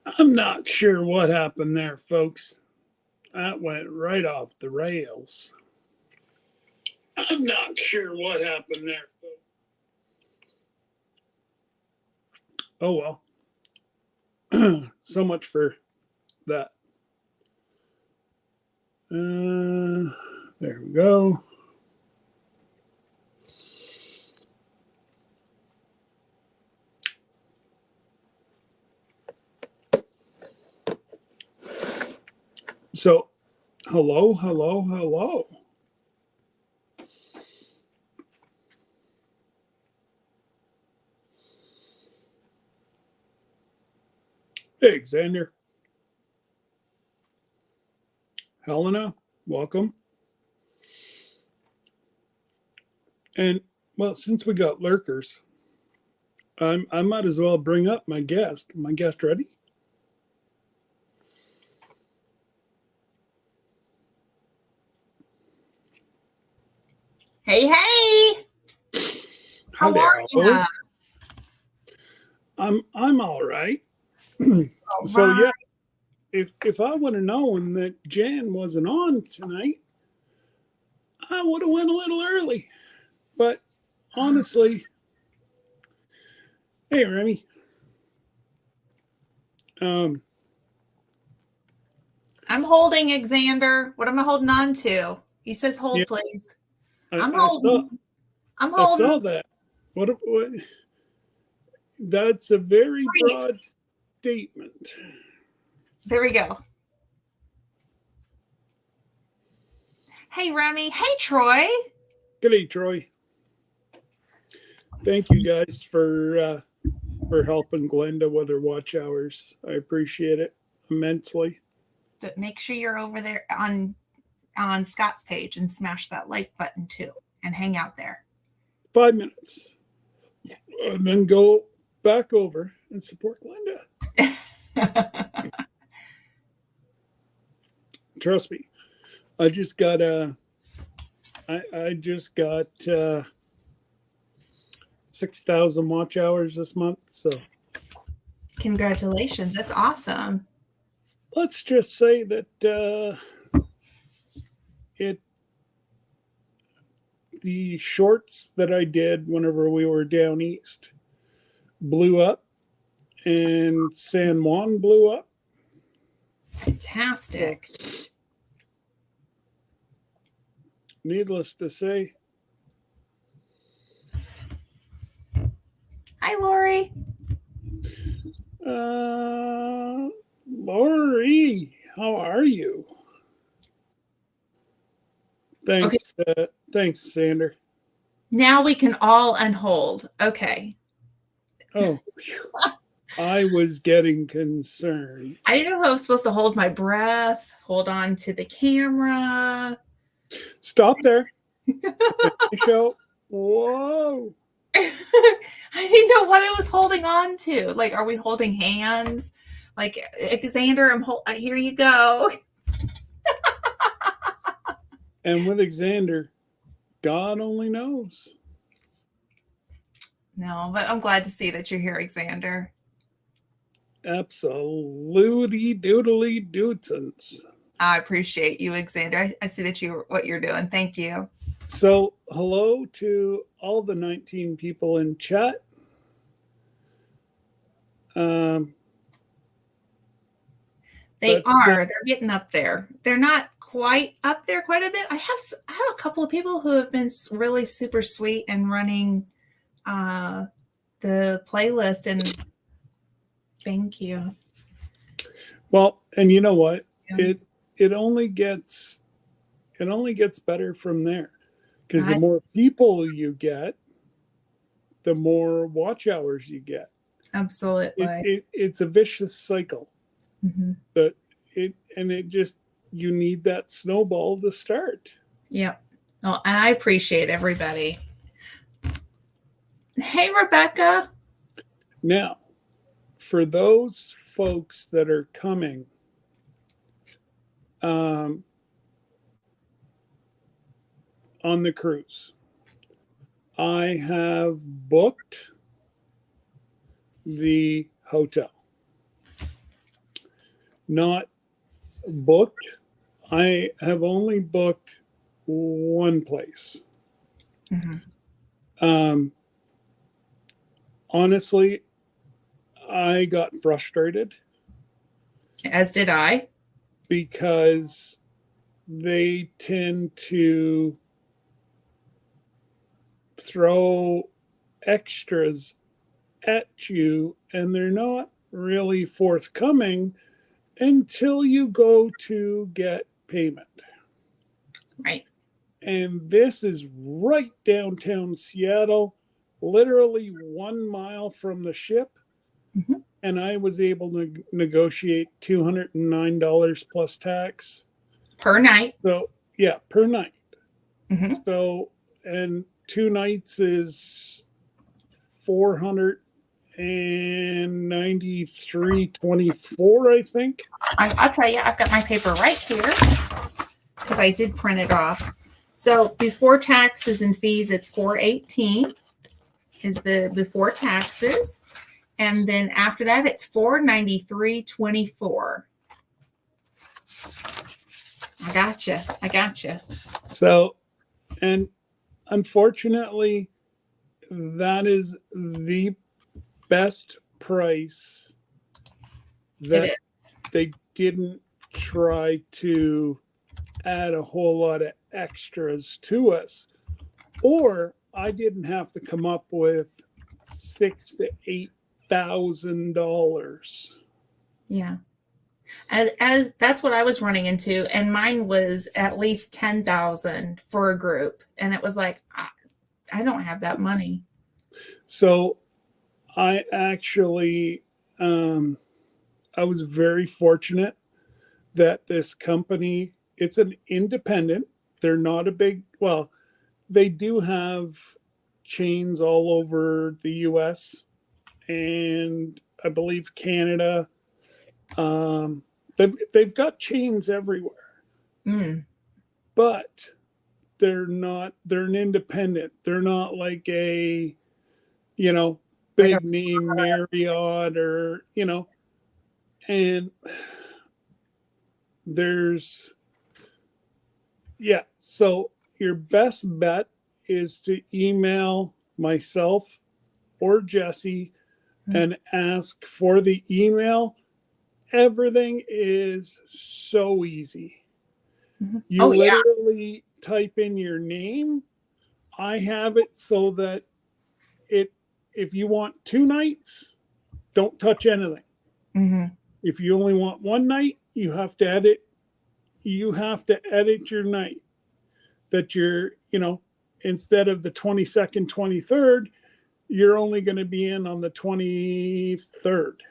I'm not sure what happened there, folks. That went right off the rails. I'm not sure what happened there, folks. Oh well. So much for that. There we go. So, hello, hello, hello. Hey, Xander. Helena, welcome. And, well, since we got lurkers, I might as well bring up my guest. My guest ready? Hey, hey! How are you? I'm all right. All So right. yeah, if I would have known that Jan wasn't on tonight, I would have went a little early. But honestly, hey Remy, um, I'm holding Xander. What am I holding on to? He says, yeah, hold, please. I, I'm I saw holding. I'm I holding. saw that. What? That's a very Freeze. broad statement. There we go. Hey, Remy. Hey, Troy. Good day, Troy. Thank you guys for helping Glenda with her watch hours. I appreciate it immensely. But make sure you're over there on Scott's page and smash that like button too and hang out there. 5 minutes, and then go back over and support Glenda. Trust me, I just got I just got 6,000 watch hours this month. So Congratulations. That's awesome. let's just say that it the shorts that I did whenever we were down east blew up, and San Juan blew up. Fantastic. So, needless to say, Hi, Lori. Lori, how are you? Okay. Thanks, Sander. Now we can all unhold. Okay. Oh, phew. I was getting concerned. I didn't know if I was supposed to hold my breath, hold on to the camera. Stop there. Show. Whoa. I didn't know what I was holding on to. Like, are we holding hands? Like, Xander, here you go. And with Xander, God only knows. No, but I'm glad to see that you're here, Xander. Absolutely doodly doodsons. I appreciate you, Xander. I see that what you're doing. Thank you. So, hello to all the 19 people in chat. They're getting up there. They're not quite up there quite a bit. I have a couple of people who have been really super sweet and running the playlist, and thank you. Well, and you know what? Yeah. It only gets better from there, because the more people you get, the more watch hours you get. Absolutely. It's a vicious cycle. Mm-hmm. But it just, you need that snowball to start. Yep. Well, and I appreciate everybody. Hey, Rebecca. Now, for those folks that are coming, on the cruise, I have booked the hotel. not booked. I have only booked one place. Honestly, I got frustrated. As did I. Because they tend to throw extras at you and they're not really forthcoming until you go to get payment. Right. And this is right downtown Seattle, literally 1 mile from the ship. And I was able to negotiate $209 plus tax. Per night. So, yeah, per night. So, and 2 nights is $493.24, I think. I'll tell you, I've got my paper right here because I did print it off. So before taxes and fees, it's $418 is the before taxes. And then after that, it's $493.24. I gotcha. So, and unfortunately, that is the best price that they didn't try to add a whole lot of extras to us, or I didn't have to come up with $6,000 to $8,000. Yeah. As that's what I was running into, and mine was at least 10,000 for a group, and it was like I don't have that money. So I actually I was very fortunate that this company, it's an independent, they're not a big, well, they do have chains all over the US and I believe Canada. They've got chains everywhere, but they're an independent. They're not like a, big name Marriott or, and so your best bet is to email myself or Jesse and ask for the email. Everything is so easy. You literally type in your name. I have it so that if you want 2 nights, don't touch anything. If you only want 1 night, you have to edit your night that you're, instead of the 22nd, 23rd, you're only going to be in on the 23rd.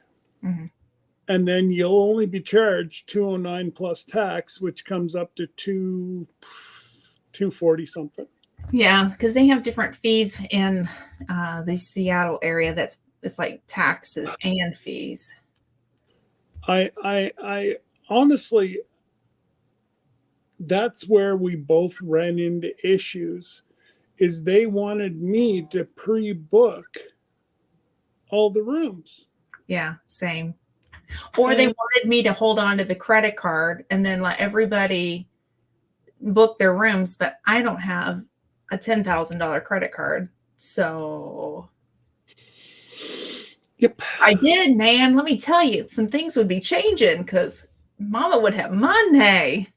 And then you'll only be charged $209 plus tax, which comes up to $240 something. Yeah, because they have different fees in the Seattle area. It's like taxes and fees. I honestly, that's where we both ran into issues. Is they wanted me to pre-book all the rooms. Yeah, same. Or they wanted me to hold on to the credit card and then let everybody book their rooms, but I don't have a $10,000 credit card. So yep, I did, man. Let me tell you, some things would be changing because Mama would have money.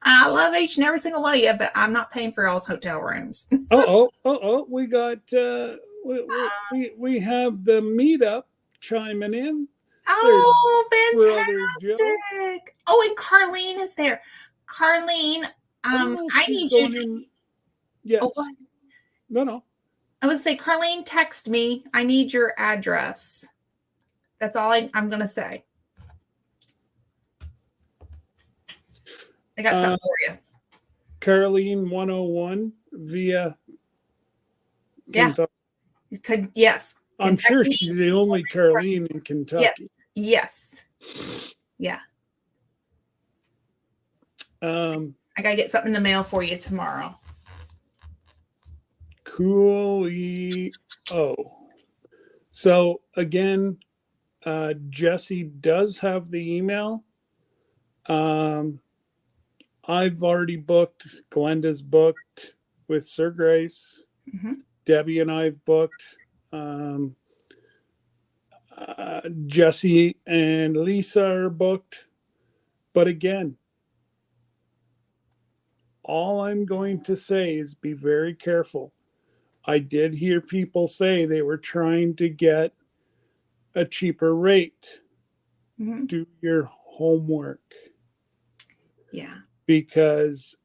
I love each and every single one of you, but I'm not paying for y'all's hotel rooms. We got we have the meetup chiming in. Oh, fantastic. Oh, and Carlene is there. Carlene, I need you to... Yes. No. I would say, Carlene, text me. I need your address. That's all I'm going to say. I got something for you. Carlene 101 via Kentucky. Yes. I'm sure she's the only Carlene in Kentucky. Yes. Yeah. I got to get something in the mail for you tomorrow. Cool. So again, Jesse does have the email. I've already booked. Glenda's booked with Sir Grace. Mm-hmm. Debbie and I've booked. Jesse and Lisa are booked. But again, all I'm going to say is be very careful. I did hear people say they were trying to get a cheaper rate. Mm-hmm. Do your homework. Yeah. Because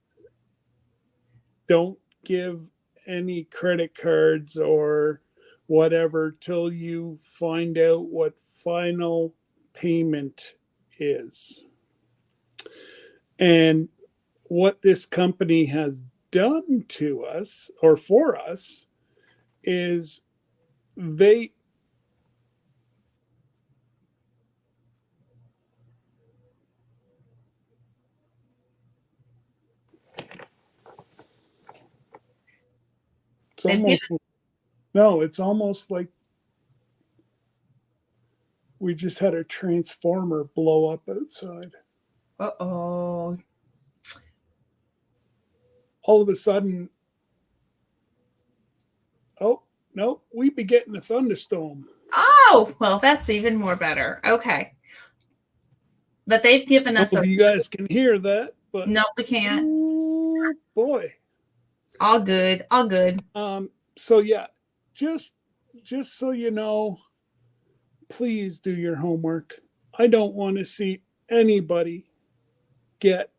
don't give any credit cards or whatever till you find out what final payment is. And what this company has done to us or for us is they it's almost no, it's almost like we just had a transformer blow up outside. Uh-oh. All of a sudden, oh no, we'd be getting a thunderstorm. Oh, well, that's even more better. Okay. But they've given us if you guys can hear that, but no, we can't. Oh boy. All good. All good. So yeah, just so you know, please do your homework. I don't want to see anybody get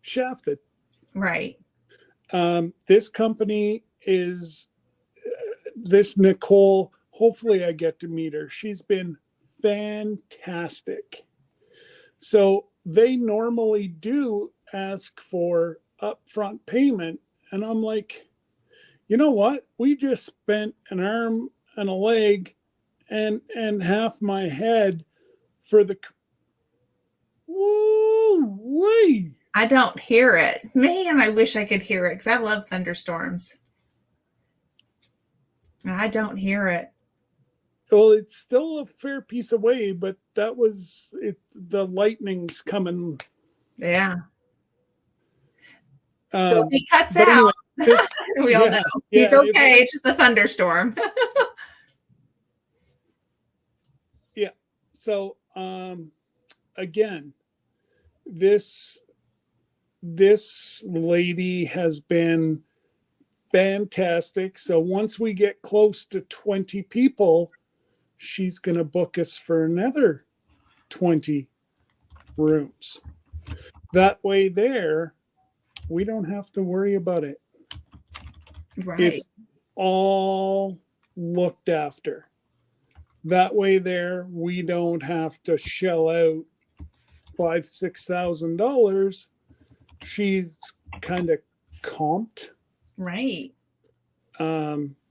shafted. Right. This company is this Nicole. Hopefully, I get to meet her. She's been fantastic. So they normally do ask for upfront payment, and I'm like, you know what? We just spent an arm and a leg and half my head for the woo wee. I don't hear it. Man, I wish I could hear it because I love thunderstorms. I don't hear it. Well, it's still a fair piece away, but that was it. The lightning's coming. Yeah. So if he cuts but out, anyway, we all know he's okay. It's just a thunderstorm. Yeah. So again, this lady has been fantastic. So once we get close to 20 people, she's going to book us for another 20 rooms. That way there, we don't have to worry about it. Right. It's all looked after. That way there, we don't have to shell out $5,000-$6,000. She's kind of comped. Right.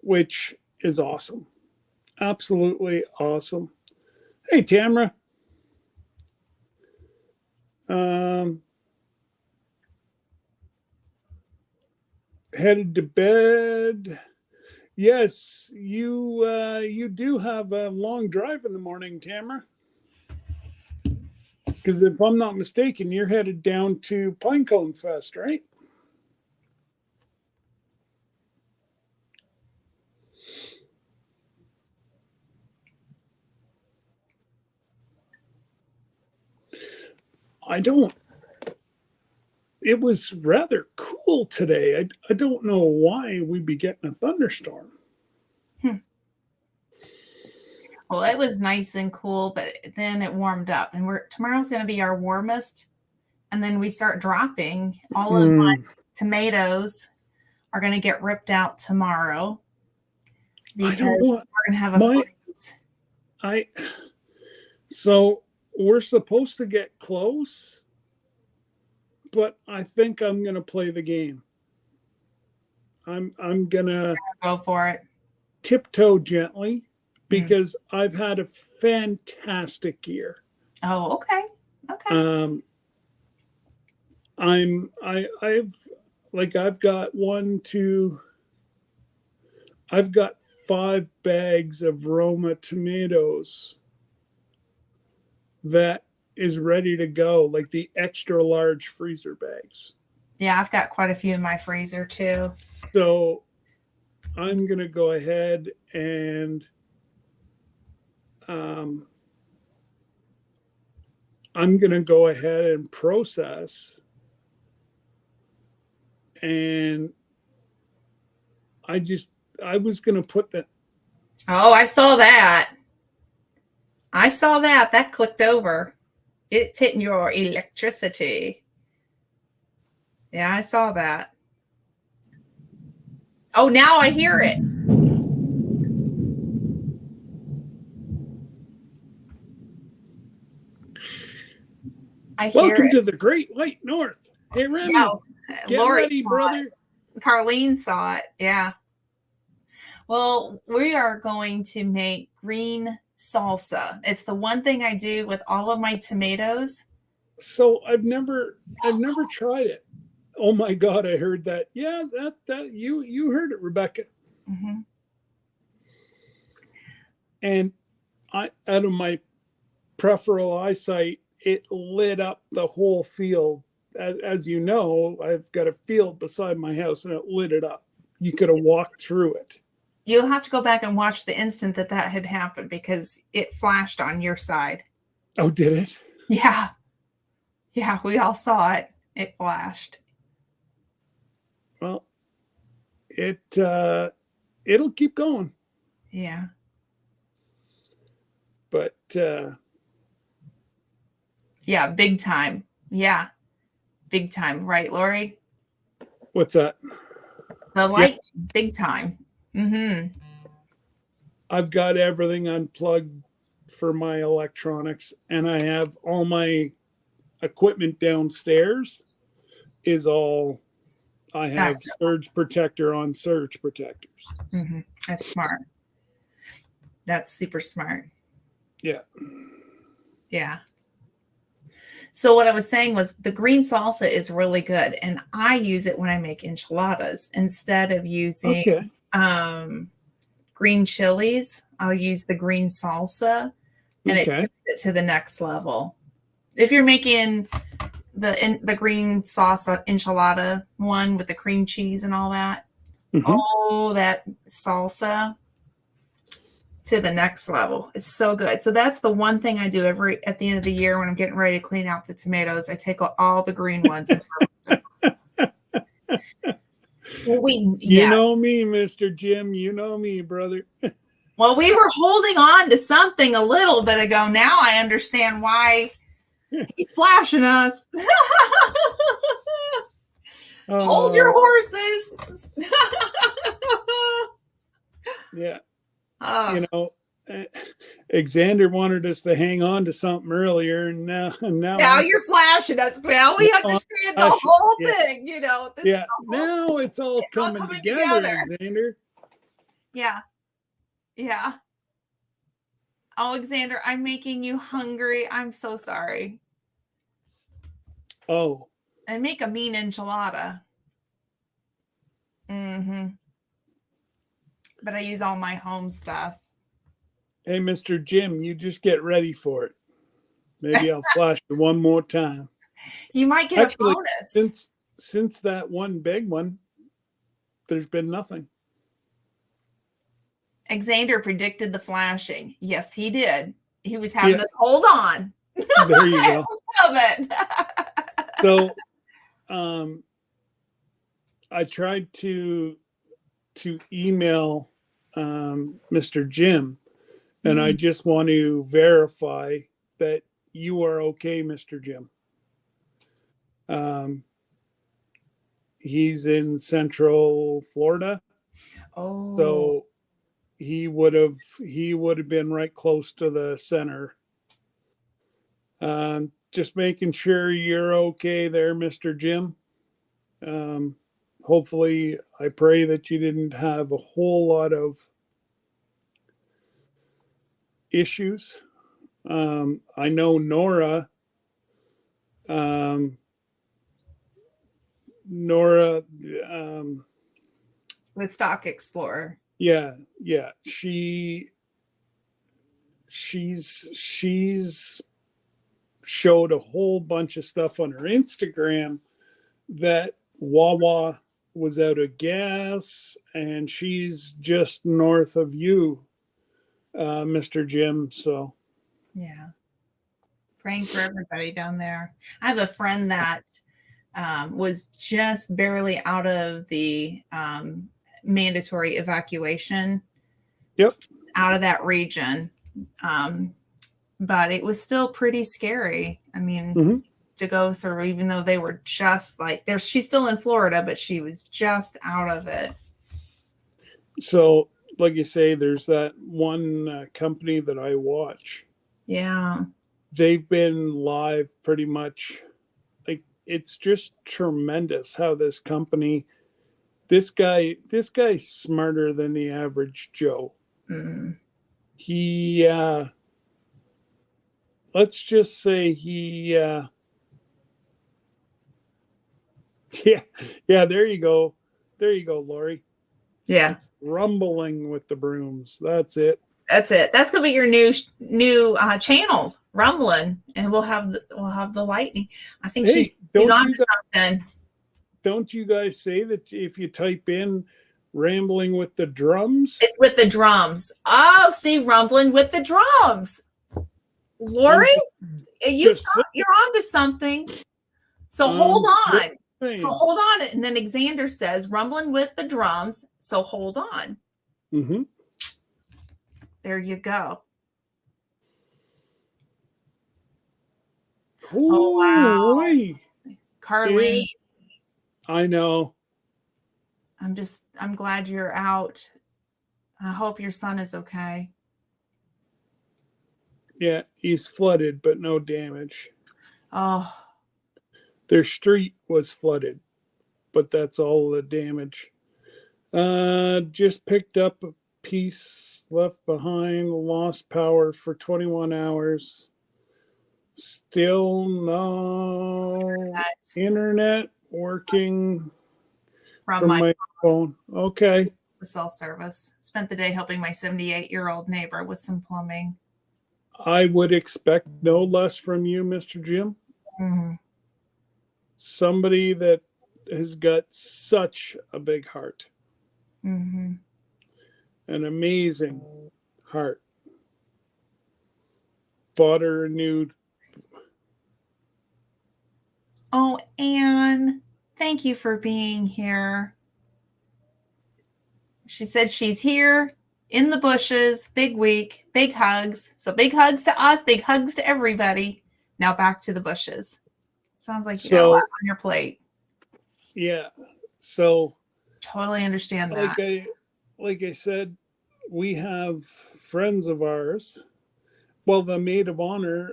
Which is awesome. Absolutely awesome. Hey, Tamara. Headed to bed. Yes, you do have a long drive in the morning, Tamara. Because if I'm not mistaken, you're headed down to Pinecone Fest, right? I don't. It was rather cool today. I don't know why we'd be getting a thunderstorm. Well, it was nice and cool, but then it warmed up, and tomorrow's going to be our warmest, and then we start dropping. All of my tomatoes are going to get ripped out tomorrow because we're going to have a freeze. So we're supposed to get close, but I think I'm going to play the game. I'm going to go for it. Tiptoe gently because I've had a fantastic year. Oh, okay. Okay. I've got 5 bags of Roma tomatoes that is ready to go, like the extra large freezer bags. Yeah, I've got quite a few in my freezer too. So I'm going to go ahead and I'm going to go ahead and process. And I was going to put that. Oh, I saw that. That clicked over. It's hitting your electricity. Yeah, I saw that. Oh, now I hear it. I hear Welcome it. to the Great White North. Hey, Remy, Yeah, get Lori ready, saw brother. it. Carlene saw it. Yeah. Well, we are going to make green salsa. It's the one thing I do with all of my tomatoes. So I've never tried it. Oh my God, I heard that. Yeah, that you heard it, Rebecca. Mm-hmm. And out of my peripheral eyesight, it lit up the whole field. As you know, I've got a field beside my house, and it lit it up. You could have walked through it. You'll have to go back and watch the instant that had happened because it flashed on your side. Oh, did it? Yeah. Yeah, we all saw it. It flashed. Well, it'll keep going. Yeah. But yeah, big time. Yeah. Big time, right, Lori? What's that? The light, big time. Mm-hmm. I've got everything unplugged for my electronics, and I have all my equipment downstairs is all I have. Gotcha. Surge protector on surge protectors. Mm-hmm. That's smart. That's super smart. Yeah. Yeah. So what I was saying was the green salsa is really good, and I use it when I make enchiladas instead of using green chilies. I'll use the green salsa, and it takes it to the next level. If you're making the green salsa enchilada one with the cream cheese and all that, that salsa to the next level. It's so good. So that's the one thing I do at the end of the year when I'm getting ready to clean out the tomatoes. I take all the green ones and You know me, Mr. Jim. You know me, brother. Well, we were holding on to something a little bit ago. Now I understand why he's flashing us. Hold your horses. Yeah. You know, Xander wanted us to hang on to something earlier, and now you're flashing us. Now we understand the whole thing. You know. Now it's all coming together, Xander. Yeah. Yeah. Oh, Xander, I'm making you hungry. I'm so sorry. Oh. I make a mean enchilada. Mm-hmm. But I use all my home stuff. Hey, Mr. Jim, you just get ready for it. Maybe I'll flash you one more time. You might get a bonus. Since that one big one, there's been nothing. Xander predicted the flashing. Yes, he did. He was having us hold on. There you go. Love it. So, I tried to email Mr. Jim, and I just want to verify that you are okay, Mr. Jim. He's in Central Florida. Oh. So he would have been right close to the center. Just making sure you're okay there, Mr. Jim. Hopefully, I pray that you didn't have a whole lot of issues. I know Nora with Stock Explorer. Yeah, yeah. She's showed a whole bunch of stuff on her Instagram that Wawa was out of gas, and she's just north of you, Mr. Jim. So Yeah. Praying for everybody down there. I have a friend that was just barely out of the mandatory evacuation yep. out of that region. But it was still pretty scary. I mean, Hmm. to go through, even though they were just like there, she's still in Florida, but she was just out of it. So, like you say, there's that one company that I watch. Yeah. They've been live pretty much. Like, it's just tremendous how this company, this guy's smarter than the average Joe. Mm. He, let's just say he, yeah, yeah, there you go, Lori. Yeah. It's rumbling with the brooms. That's it. That's it. That's gonna be your new channel, rumbling, and we'll have the lightning. I think Hey, she's on to something. don't you guys say that if you type in rambling with the drums? It's with the drums. Oh, see, rumbling with the drums. Lori, you're on to something. So hold on. So hold on. And then Xander says, rumbling with the drums. So hold on. Mm-hmm. There you go. Ooh, oh, wow. Wait. Carly. I know. I'm glad you're out. I hope your son is okay. Yeah, he's flooded, but no damage. Oh. Their street was flooded, but that's all the damage. Just picked up a piece left behind, lost power for 21 hours. Still no internet working from my phone. Okay. Cell service. Spent the day helping my 78-year-old neighbor with some plumbing. I would expect no less from you, Mr. Jim. Mm-hmm. Somebody that has got such a big heart. Mm-hmm. An amazing heart. Bought her a new. Oh, Anne, thank you for being here. She said she's here in the bushes. Big week, big hugs. So big hugs to us, big hugs to everybody. Now back to the bushes. Sounds like you got a lot on your plate. Yeah. So totally understand that. Like I said, we have friends of ours. Well, the maid of honor,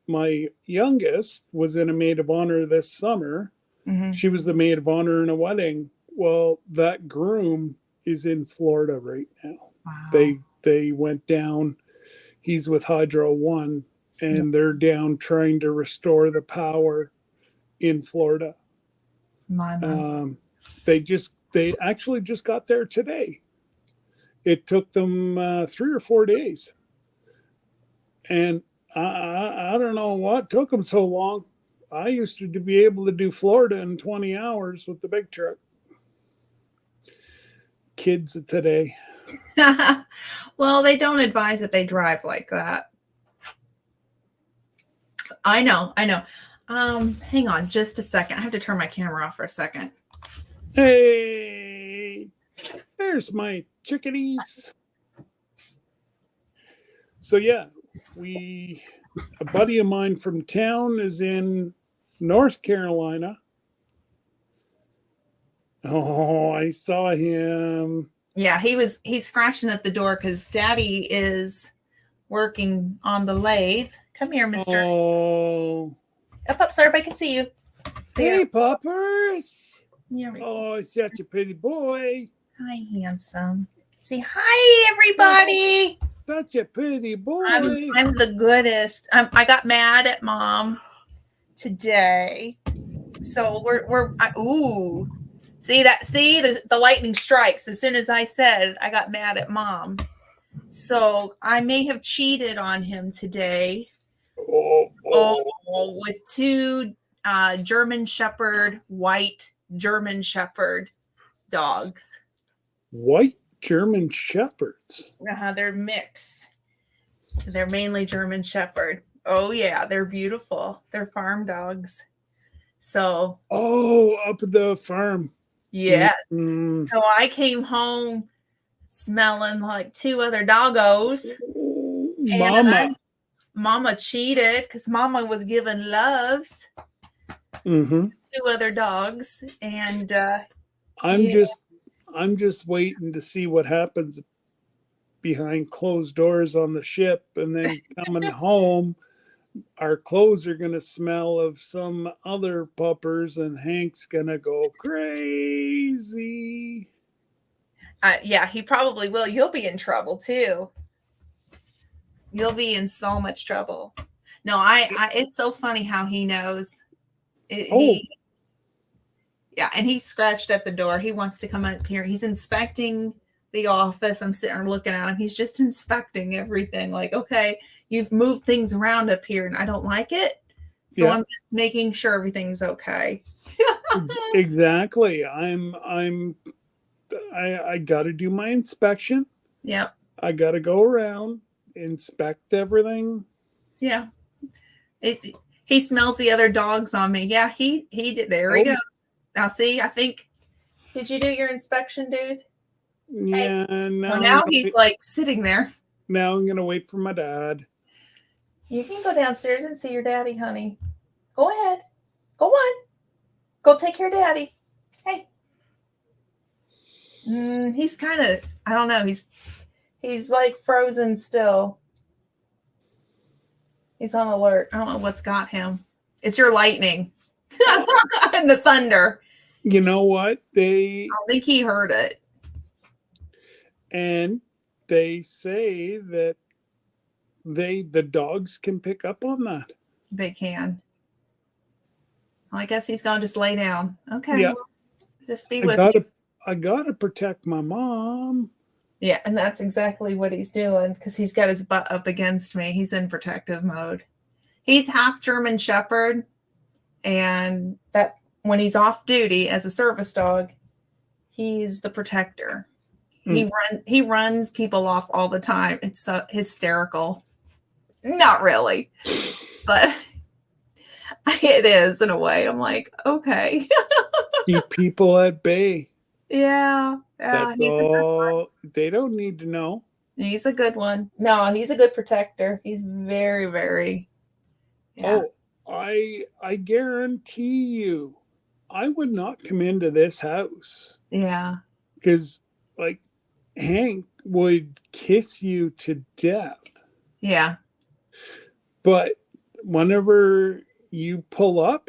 my youngest was in a maid of honor this summer. Mm-hmm. She was the maid of honor in a wedding. Well, that groom is in Florida right now. Wow. They went down. He's with Hydro One, and they're down trying to restore the power in Florida. They actually just got there today. It took them 3 or 4 days, and I don't know what took them so long. I used to be able to do Florida in 20 hours with the big truck. Kids of today. Well, they don't advise that they drive like that. I know. Hang on just a second. I have to turn my camera off for a second. Hey, there's my chickadees. So yeah, a buddy of mine from town is in North Carolina. Oh, I saw him. Yeah, he's scratching at the door because Daddy is working on the lathe. Come here, mister. Oh. Up, so everybody can see you. There. Hey, Poppers. Yeah. Oh, such a pretty boy. Hi, handsome. Say hi, everybody. Such a pretty boy. I'm the goodest. I got mad at Mom today. So See that? See the lightning strikes. As soon as I said, I got mad at Mom. So I may have cheated on him today. With two German Shepherd, white German Shepherd dogs. White German Shepherds. They're mixed. They're mainly German Shepherd. Oh yeah, they're beautiful. They're farm dogs. So. Oh, up at the farm. Yes. Mm-hmm. So I came home smelling like two other doggos. Mama cheated because Mama was giving loves to two other dogs, and I'm just waiting to see what happens behind closed doors on the ship, and then coming home, our clothes are gonna smell of some other puppers, and Hank's gonna go crazy. Yeah, he probably will. You'll be in trouble too. You'll be in so much trouble. No, it's so funny how he knows. Yeah, and he scratched at the door. He wants to come up here. He's inspecting the office. I'm sitting there looking at him. He's just inspecting everything. Like, okay, you've moved things around up here, and I don't like it. So I'm just making sure everything's okay. Exactly. I got to do my inspection. Yep. I got to go around, inspect everything. Yeah. He smells the other dogs on me. Yeah, he did. There we go. Now see, I think. Did you do your inspection, dude? Yeah. Hey. Now he's like sitting there. Now I'm gonna wait for my dad. You can go downstairs and see your daddy, honey. Go ahead. Go on. Go take care of daddy. Hey. He's kind of, I don't know. He's like frozen still. He's on alert. I don't know what's got him. It's your lightning and the thunder. You know what? I don't think he heard it. And they say that the dogs can pick up on that. They can. Well, I guess he's gonna just lay down. Okay. Yeah. Well, just be with me. I gotta protect my mom. Yeah, and that's exactly what he's doing because he's got his butt up against me. He's in protective mode. He's half German Shepherd, and that when he's off duty as a service dog, he's the protector. He runs people off all the time. It's so hysterical. Not really, but it is in a way. I'm like, okay. Keep people at bay. Yeah. That's all. They don't need to know. He's a good one. No, he's a good protector. He's very, very. Yeah. Oh, I guarantee you, I would not come into this house. Yeah. Because, like, Hank would kiss you to death. Yeah. But whenever you pull up,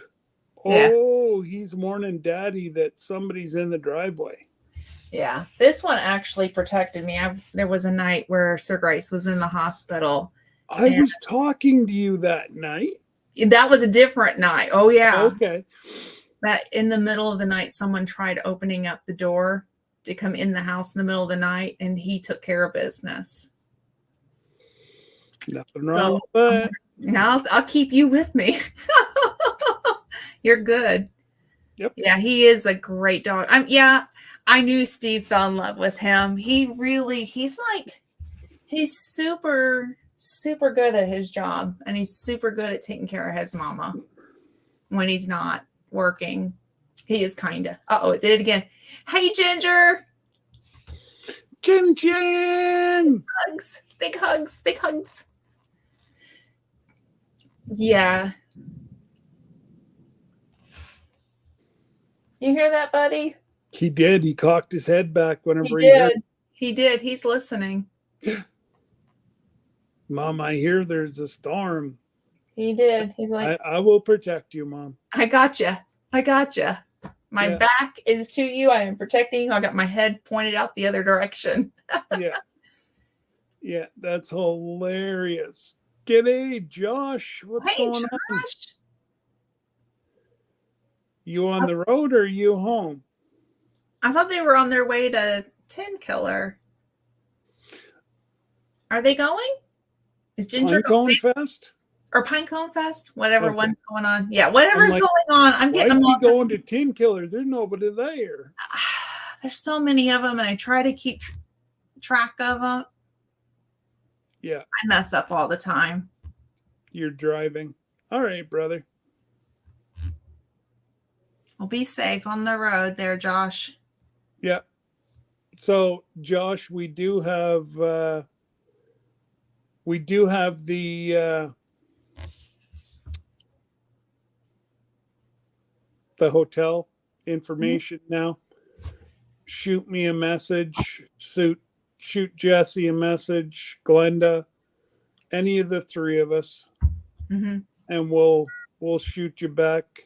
he's warning Daddy that somebody's in the driveway. Yeah. This one actually protected me. There was a night where Sir Grace was in the hospital. I was talking to you that night. That was a different night. Oh, yeah. Okay. That in the middle of the night, someone tried opening up the door to come in the house in the middle of the night, and he took care of business. Nothing wrong with that. Now I'll keep you with me. You're good. Yep. Yeah, he is a great dog. I knew Steve fell in love with him. He's super, super good at his job, and he's super good at taking care of his mama when he's not working. He is kinda. It did it again. Hey, Ginger. Gin. Hugs. Big hugs. Big hugs. Yeah. You hear that, buddy? He did. He cocked his head back whenever He did. He's listening. Mom, I hear there's a storm. He did. He's like, I will protect you, Mom. I gotcha. My back is to you. I am protecting you. I got my head pointed out the other direction. Yeah. Yeah, that's hilarious. G'day, Josh. What's going on? You on the road or are you home? I thought they were on their way to Tin Killer. Are they going? Is Ginger Pinecone going? Fest? Or Pinecone Fest? Whatever Okay. one's going on. Yeah, whatever's like, going on. I'm why getting is them he all. going to Tin Killer? There's nobody there. There's so many of them, and I try to keep track of them. Yeah. I mess up all the time. You're driving. All right, brother. Well, be safe on the road there, Josh. Yeah. So, Josh, we do have the hotel information now. Shoot me a message. Shoot Jesse a message. Glenda, any of the three of us, Mm-hmm. and we'll shoot you back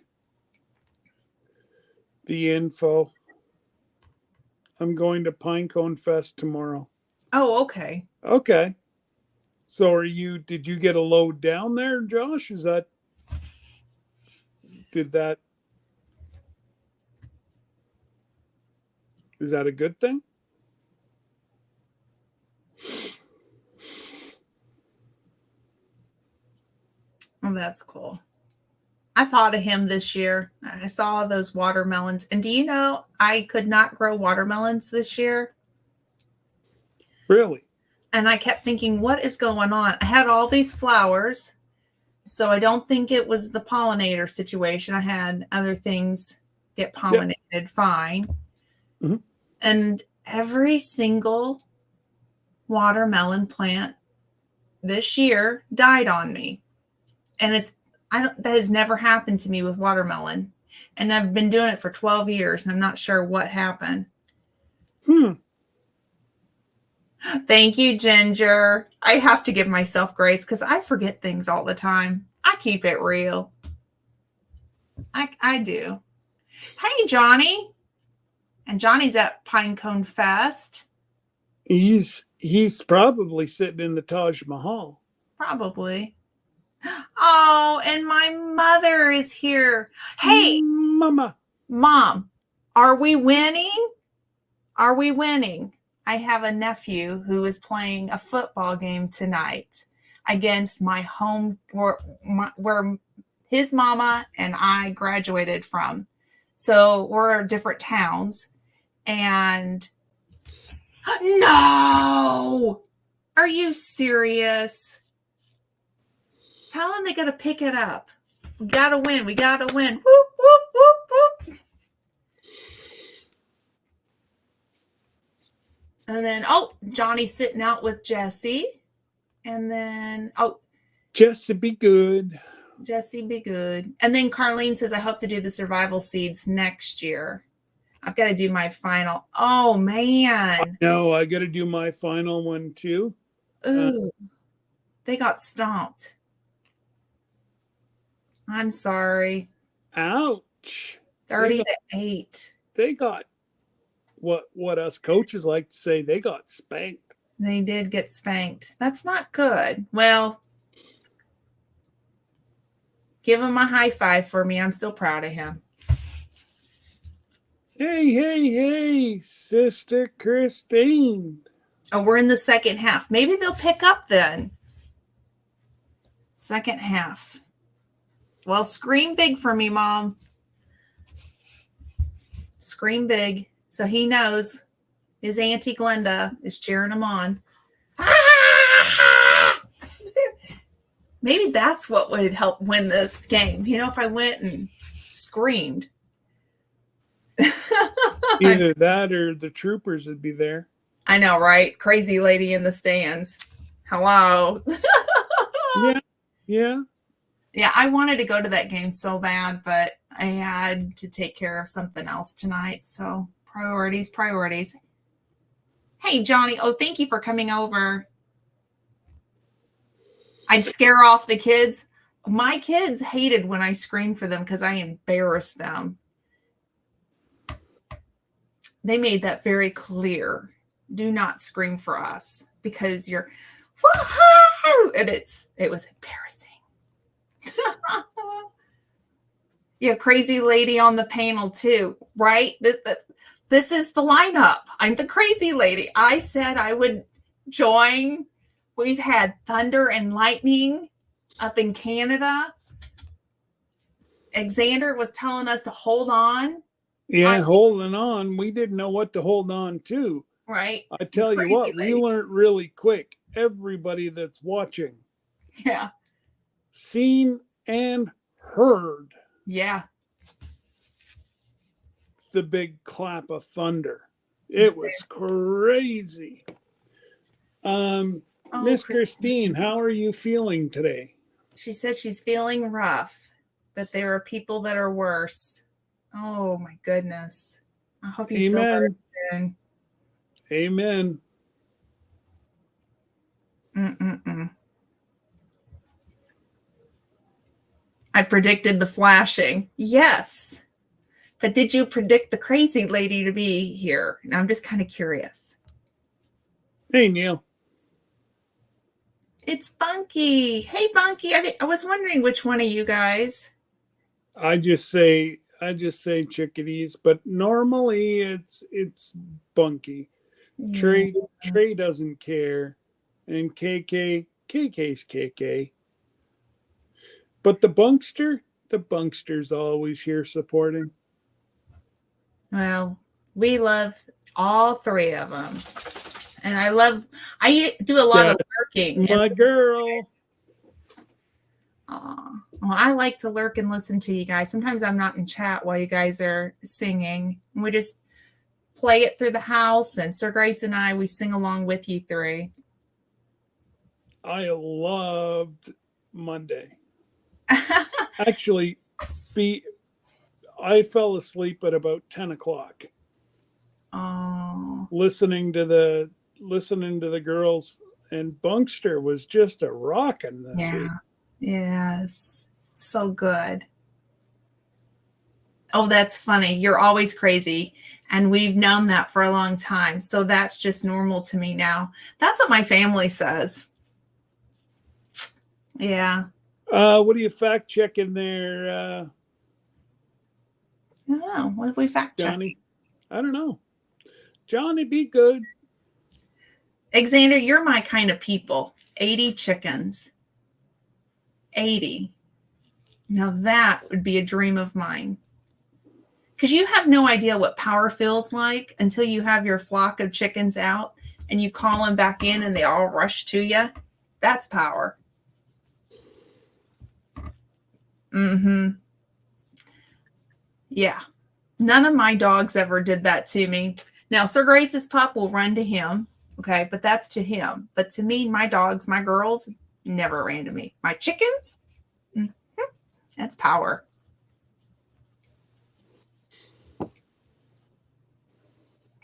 the info. I'm going to Pinecone Fest tomorrow. Oh, okay. Okay. So did you get a load down there, Josh? Is that a good thing? Oh, that's cool. I thought of him this year. I saw those watermelons. And do you know I could not grow watermelons this year? Really? And I kept thinking, what is going on? I had all these flowers. So I don't think it was the pollinator situation. I had other things get pollinated fine. Mm-hmm. And every single watermelon plant this year died on me. And that has never happened to me with watermelon. And I've been doing it for 12 years and I'm not sure what happened. Thank you, Ginger. I have to give myself grace because I forget things all the time. I keep it real. I do. Hey, Johnny. And Johnny's at Pinecone Fest. He's probably sitting in the Taj Mahal. Probably. Oh, and my mother is here. Hey, Mom, are we winning? Are we winning? I have a nephew who is playing a football game tonight against my home, where his mama and I graduated from. So we're different towns. And no, are you serious? Tell them they got to pick it up. We got to win. We got to win. Whoop, whoop, whoop, whoop. And then, Johnny's sitting out with Jesse. And then, Jesse be good. Jesse be good. And then Carlene says, I hope to do the survival seeds next year. I've got to do my final. Oh, man. No, I got to do my final one too. Ooh, they got stomped. I'm sorry. Ouch. 30-8. They got what us coaches like to say, they got spanked. They did get spanked. That's not good. Well, give him a high five for me. I'm still proud of him. Hey, Sister Christine. Oh, we're in the second half. Maybe they'll pick up then. Second half. Well, scream big for me, Mom. Scream big. So he knows his Auntie Glenda is cheering him on. Maybe that's what would help win this game. If I went and screamed. Either that or the troopers would be there. I know, right? Crazy lady in the stands. Hello. Yeah. Yeah, I wanted to go to that game so bad, but I had to take care of something else tonight. So priorities. Hey, Johnny. Oh, thank you for coming over. I'd scare off the kids. My kids hated when I screamed for them because I embarrassed them. They made that very clear. Do not scream for us because you're woohoo! And it was embarrassing. Yeah, crazy lady on the panel too, right? This is the lineup. I'm the crazy lady. I said I would join. We've had thunder and lightning up in Canada. Xander was telling us to hold on. Yeah, holding on. We didn't know what to hold on to. Right. I tell you what, we learned really quick. Everybody that's watching. Yeah. Seen and heard. Yeah. The big clap of thunder. It was crazy. Miss Christine, how are you feeling today? She says she's feeling rough, but there are people that are worse. Oh my goodness. I hope you feel better soon. Amen. I predicted the flashing. Yes. But did you predict the crazy lady to be here? Now I'm just kind of curious. Hey, Neil. It's Bunky. Hey, Bunky. I was wondering which one of you guys. I just say chickadees, but normally it's Bunky. Yeah. Trey doesn't care, and KK's KK. But the Bunkster's always here supporting. Well, we love all three of them. And I do a lot of lurking. My girl. Well, I like to lurk and listen to you guys. Sometimes I'm not in chat while you guys are singing. We just play it through the house, and Sir Grace and we sing along with you three. I loved Monday. Actually, I fell asleep at about 10 o'clock. Oh. Listening to the girls, and Bunkster was just a rockin' this week. Yes. So good. Oh, that's funny. You're always crazy. And we've known that for a long time. So that's just normal to me now. That's what my family says. Yeah. What are you fact checking there? I don't know. What have we fact checking? Johnny? I don't know. Johnny, be good. Xander, you're my kind of people. 80 chickens. 80. Now that would be a dream of mine. Because you have no idea what power feels like until you have your flock of chickens out and you call them back in and they all rush to you. That's power. Yeah. None of my dogs ever did that to me. Now, Sir Grace's pup will run to him. Okay. But that's to him. But to me, my dogs, my girls never ran to me. My chickens, that's power.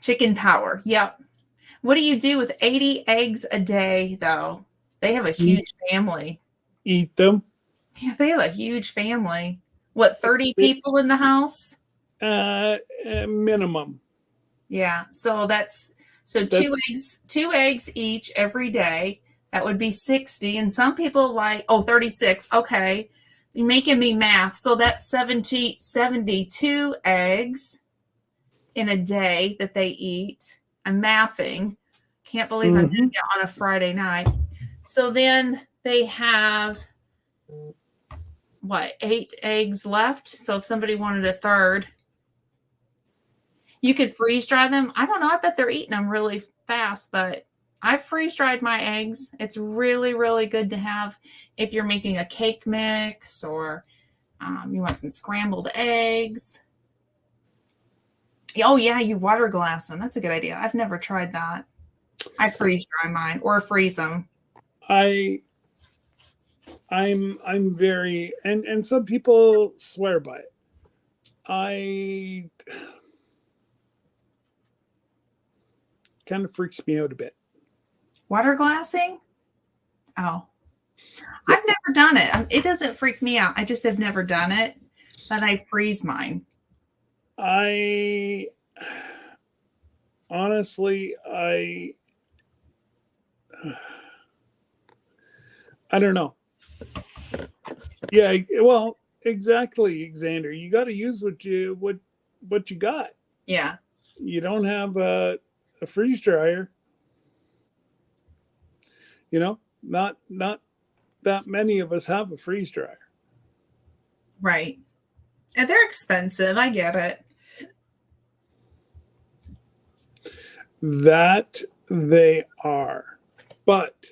Chicken power. Yep. What do you do with 80 eggs a day, though? They have a huge family. Eat them. Yeah, they have a huge family. What, 30 people in the house? Minimum. Yeah. So that's 2 eggs each every day. That would be 60. And some people 36. Okay. You're making me math. So that's 72 eggs in a day that they eat. I'm mathing. Can't believe I'm doing it on a Friday night. So then they have 8 eggs left. So if somebody wanted a third, you could freeze dry them. I don't know. I bet they're eating them really fast, but I freeze dried my eggs. It's really, really good to have if you're making a cake mix or you want some scrambled eggs. Oh yeah, you water glass them. That's a good idea. I've never tried that. I freeze dry mine or freeze them. I'm very and some people swear by it. I kind of freaks me out a bit. Water glassing? Oh. I've never done it. It doesn't freak me out. I just have never done it, but I freeze mine. Honestly, I don't know. Yeah, well, exactly, Xander. You got to use what you got. Yeah. you don't have a freeze dryer, not that many of us have a freeze dryer. Right. And they're expensive. I get it. That they are, but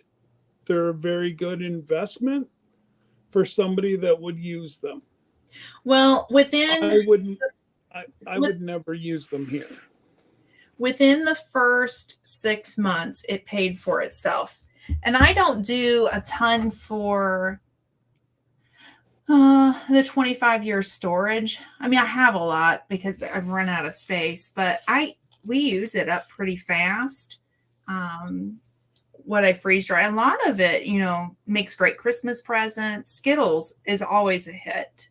they're a very good investment for somebody that would use them. Well, I wouldn't. I would never use them here. Within the first 6 months, it paid for itself. And I don't do a ton for the 25-year storage. I mean, I have a lot because I've run out of space, but we use it up pretty fast. What I freeze dry, a lot of it, makes great Christmas presents. Skittles is always a hit.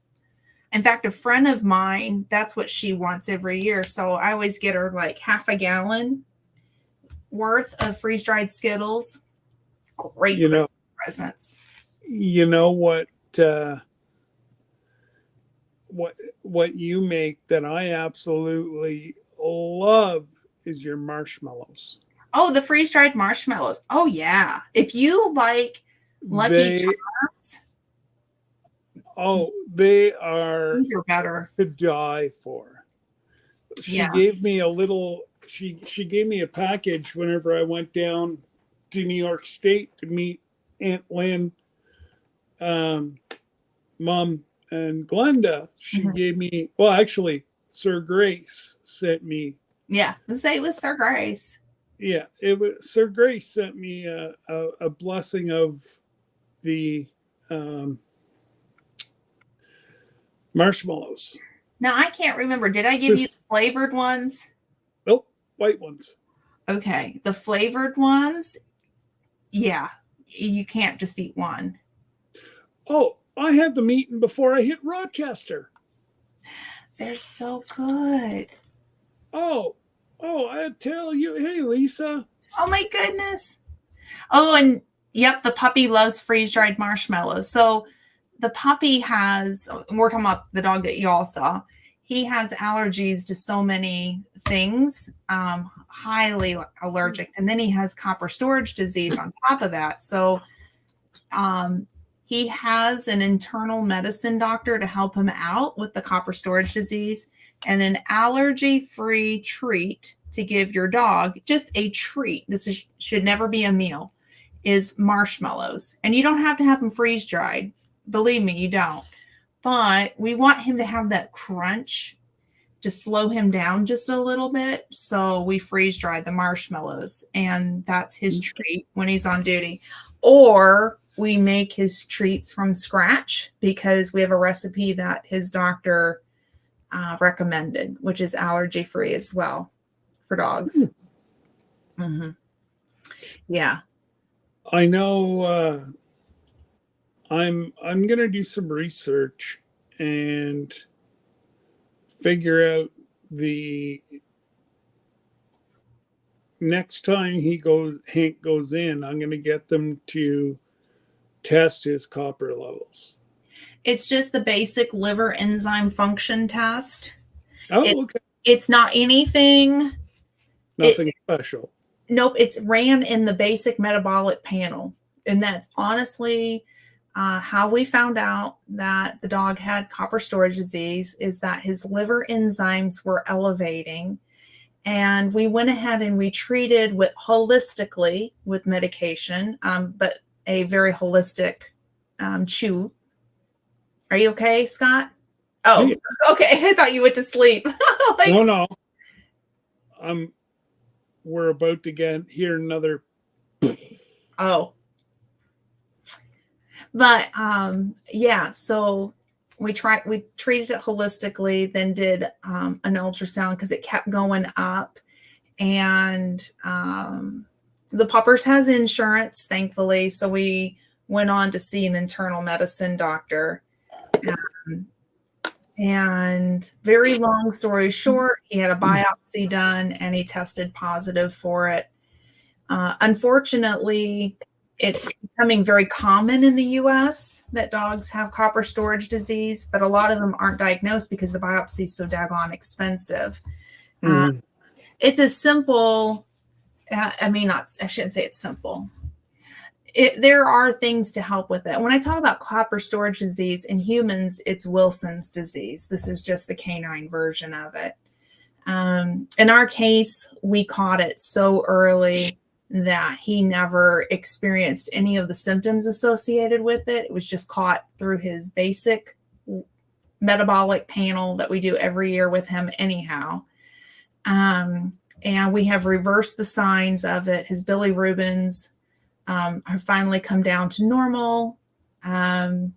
In fact, a friend of mine, that's what she wants every year. So I always get her like half a gallon worth of freeze dried Skittles. Great Christmas presents. You know what you make that I absolutely love is your marshmallows. Oh, the freeze dried marshmallows. Oh yeah. If you like Lucky Charms. Oh, they are. These are better to die for. She gave me a little. She gave me a package whenever I went down to New York State to meet Aunt Lynn, Mom, and Glenda. She gave me. Well, actually, Sir Grace sent me. Yeah, let's say it was Sir Grace. Yeah, it was Sir Grace sent me a blessing of the. Marshmallows. Now I can't remember. Did I give you flavored ones? Nope, white ones. Okay, the flavored ones. Yeah, you can't just eat one. Oh, I had them eaten before I hit Rochester. They're so good. Oh, I tell you, hey Lisa. Oh my goodness. Oh, and yep, the puppy loves freeze dried marshmallows. So. The puppy has, we're talking about the dog that you all saw, he has allergies to so many things, highly allergic. And then he has copper storage disease on top of that. So he has an internal medicine doctor to help him out with the copper storage disease and an allergy-free treat to give your dog, just a treat. Should never be a meal, is marshmallows. And you don't have to have them freeze dried. Believe me, you don't. But we want him to have that crunch to slow him down just a little bit. So we freeze dry the marshmallows, and that's his treat when he's on duty. Or we make his treats from scratch because we have a recipe that his doctor recommended, which is allergy free as well for dogs. Yeah. I know. I'm gonna do some research and figure out the next time Hank goes in, I'm gonna get them to test his copper levels. It's just the basic liver enzyme function test. Oh, okay. It's not anything. Nothing special. Nope. It's ran in the basic metabolic panel. And that's honestly how we found out that the dog had copper storage disease, is that his liver enzymes were elevating. And we went ahead and we treated holistically with medication, but a very holistic chew. Are you okay, Scott? Oh, hey. Okay. I thought you went to sleep. No. We're about to hear another. Oh. But yeah, so we treated it holistically, then did an ultrasound because it kept going up. And the puppers has insurance, thankfully. So we went on to see an internal medicine doctor. And very long story short, he had a biopsy done and he tested positive for it. Unfortunately, it's becoming very common in the U.S. that dogs have copper storage disease, but a lot of them aren't diagnosed because the biopsy is so daggone expensive. it's a simple, I mean, I shouldn't say it's simple. There are things to help with it. When I talk about copper storage disease in humans, it's Wilson's disease. This is just the canine version of it. In our case, we caught it so early that he never experienced any of the symptoms associated with it. It was just caught through his basic metabolic panel that we do every year with him anyhow. And we have reversed the signs of it. His bilirubins have finally come down to normal. And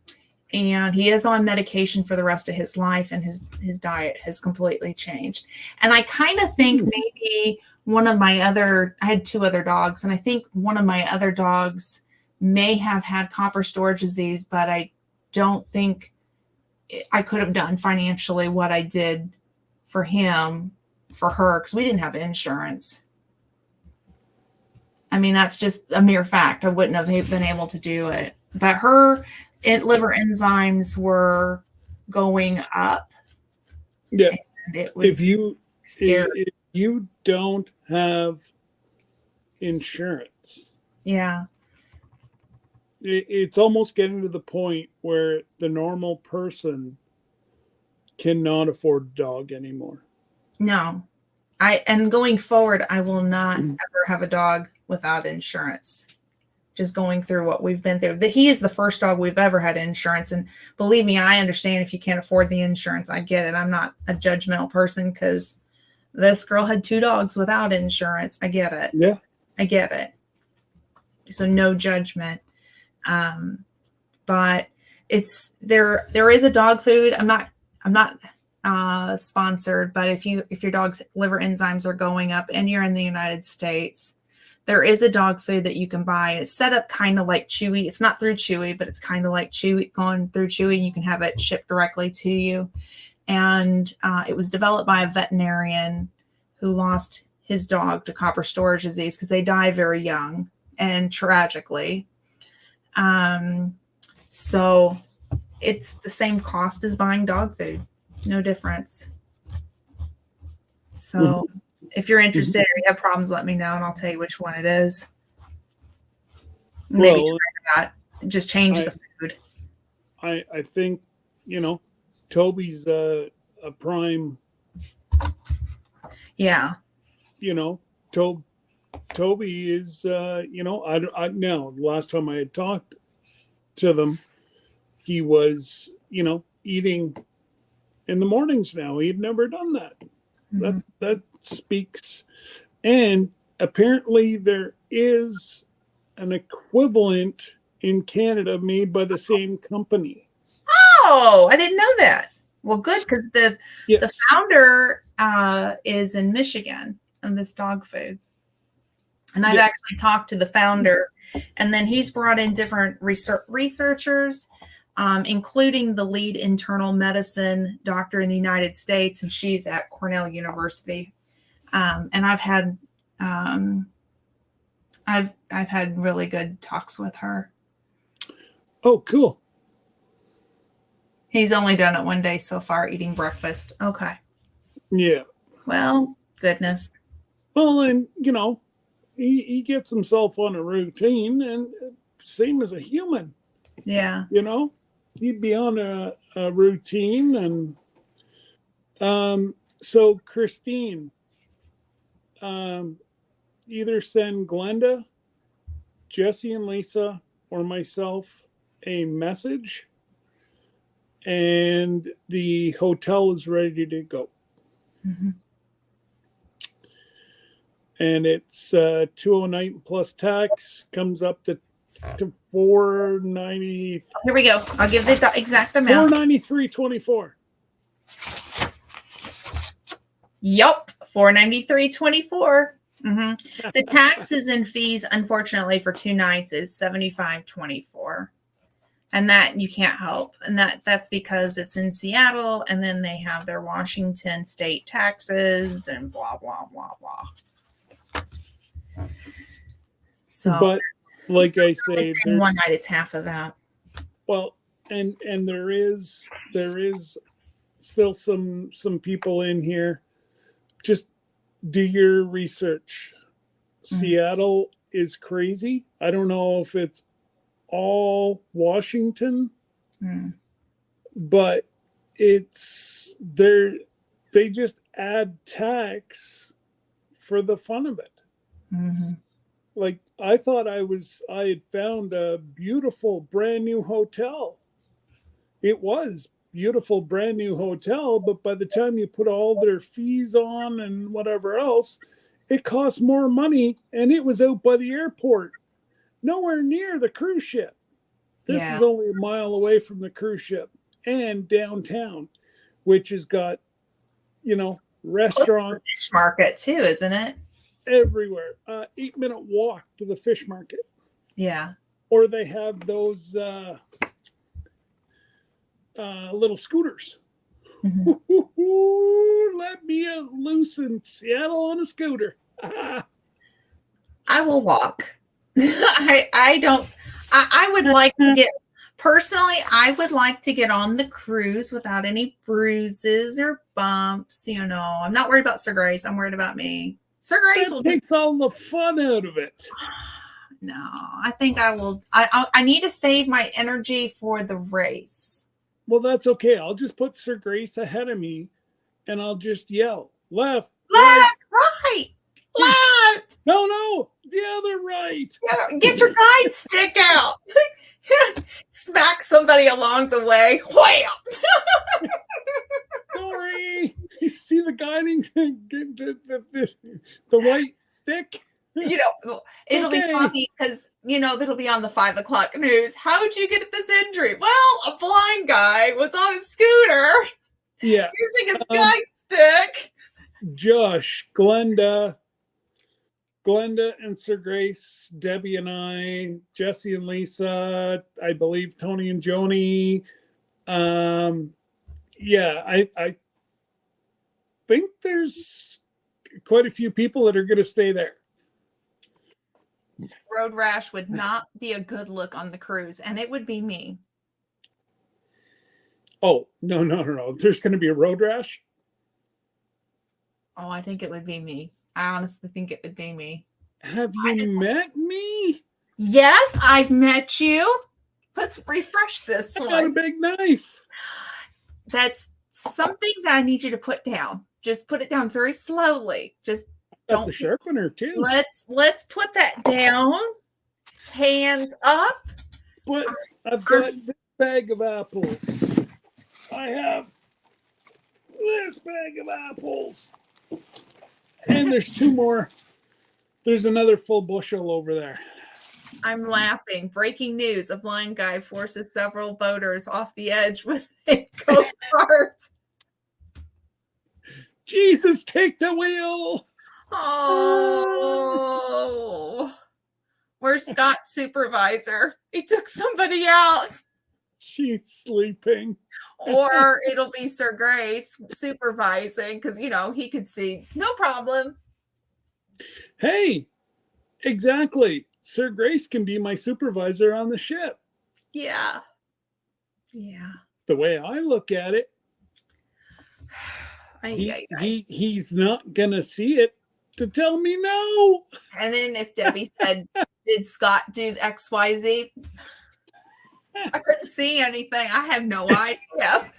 he is on medication for the rest of his life, and his diet has completely changed. And I kind of think maybe I had 2 other dogs, and I think one of my other dogs may have had copper storage disease, but I don't think I could have done financially what I did for him, for her, because we didn't have insurance. I mean, that's just a mere fact. I wouldn't have been able to do it. But her liver enzymes were going up. Yeah. And it was scary. If you don't have insurance, yeah, it's almost getting to the point where the normal person cannot afford a dog anymore. No. And going forward, I will not ever have a dog without insurance. Just going through what we've been through. He is the first dog we've ever had insurance. And believe me, I understand if you can't afford the insurance. I get it. I'm not a judgmental person because this girl had 2 dogs without insurance. I get it. Yeah. I get it. So no judgment. But there is a dog food. I'm not sponsored, but if your dog's liver enzymes are going up and you're in the United States, there is a dog food that you can buy. It's set up kind of like Chewy. It's not through Chewy, but it's kind of like Chewy, going through Chewy. You can have it shipped directly to you. And it was developed by a veterinarian who lost his dog to copper storage disease because they die very young and tragically. So it's the same cost as buying dog food. No difference. So if you're interested or you have problems, let me know and I'll tell you which one it is. Maybe try that. Just change the food. I think, Toby's a prime. Yeah. Toby is, now last time I had talked to them, he was, eating in the mornings now. He'd never done that. That speaks. And apparently there is an equivalent in Canada made by the same company. Oh, I didn't know that. Well, good, because the founder is in Michigan of this dog food. And I've actually talked to the founder, and then he's brought in different researchers, including the lead internal medicine doctor in the United States, and she's at Cornell University. And I've had really good talks with her. Oh, cool. He's only done it one day so far, eating breakfast. Okay. Yeah. Well, goodness. Well, and he gets himself on a routine, and same as a human. Yeah. He'd be on a routine. And so Christine, either send Glenda, Jesse and Lisa, or myself a message, and the hotel is ready to go. And it's $209 plus tax, comes up to $490. Here we go. I'll give the exact amount. $493.24. Yup, $493.24. The taxes and fees, unfortunately, for 2 nights is $75.24, and that you can't help. And that's because it's in Seattle, and then they have their Washington state taxes and blah blah blah blah. So, but like I say, one night it's half of that. Well, and there is still some people in here. Just Do your research. Mm. Seattle is crazy. I don't know if it's all Washington, Mm. but it's there. They just add tax for the fun of it. Mm-hmm. Like I thought I had found a beautiful brand new hotel. It was beautiful brand new hotel, but by the time you put all their fees on and whatever else, it cost more money, and it was out by the airport, nowhere near the cruise ship. This Yeah. is only a mile away from the cruise ship and downtown, which has got, you know, Close to the fish restaurants market too, isn't it? everywhere. 8-minute walk to the fish market. Yeah. Or they have those little scooters. Mm-hmm. Let me loose in Seattle on a scooter. I will walk. I don't. I would like to get personally. I would like to get on the cruise without any bruises or bumps. You know, I'm not worried about Sir Grace. I'm worried about me. Sir Grace will That takes all the fun out of it. No, I think I will. I need to save my energy for the race. Well, that's okay. I'll just put Sir Grace ahead of me, and I'll just yell left, right. Left, right, left. No, the other right. Get your guide stick out. Smack somebody along the way. Wham! Sorry. You see the guiding the white stick? You know, it'll be funny because it'll be on the 5 o'clock news. How'd you get this injury? Well, a blind guy was on a scooter, using his guide stick. Josh, Glenda and Sir Grace, Debbie and I, Jesse and Lisa, I believe Tony and Joni. I think there's quite a few people that are going to stay there. Road rash would not be a good look on the cruise, and it would be me. Oh, no. There's going to be a road rash? Oh, I think it would be me. I honestly think it would be me. Have you met me? Yes, I've met you. Let's refresh this one. I got a big knife. That's something that I need you to put down. Just put it down very slowly. Just Got the sharpener too. Let's put that down. Hands up. But I've got this bag of apples. I have this bag of apples. And there's 2 more. There's another full bushel over there. I'm laughing. Breaking news. A blind guy forces several boaters off the edge with a go-kart. Jesus, take the wheel. Oh. Where's Scott's supervisor? He took somebody out. She's sleeping. Or it'll be Sir Grace supervising because, he could see. No problem. Hey, exactly. Sir Grace can be my supervisor on the ship. Yeah. Yeah. The way I look at it, he's not going to see it to tell me no. And then if Debbie said, did Scott do XYZ? I couldn't see anything. I have no idea.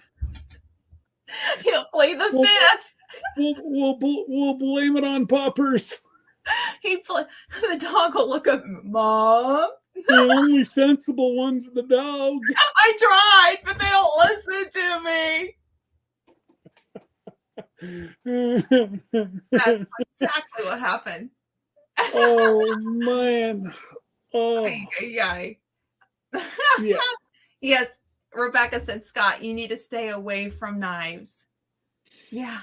He'll play the fifth. We'll blame it on Poppers. The dog will look up, Mom. The only sensible one's the dog. I tried, but they don't listen to me. That's exactly what happened. Oh man. Oh. Yeah. Yes, Rebecca said, Scott, you need to stay away from knives. Yeah.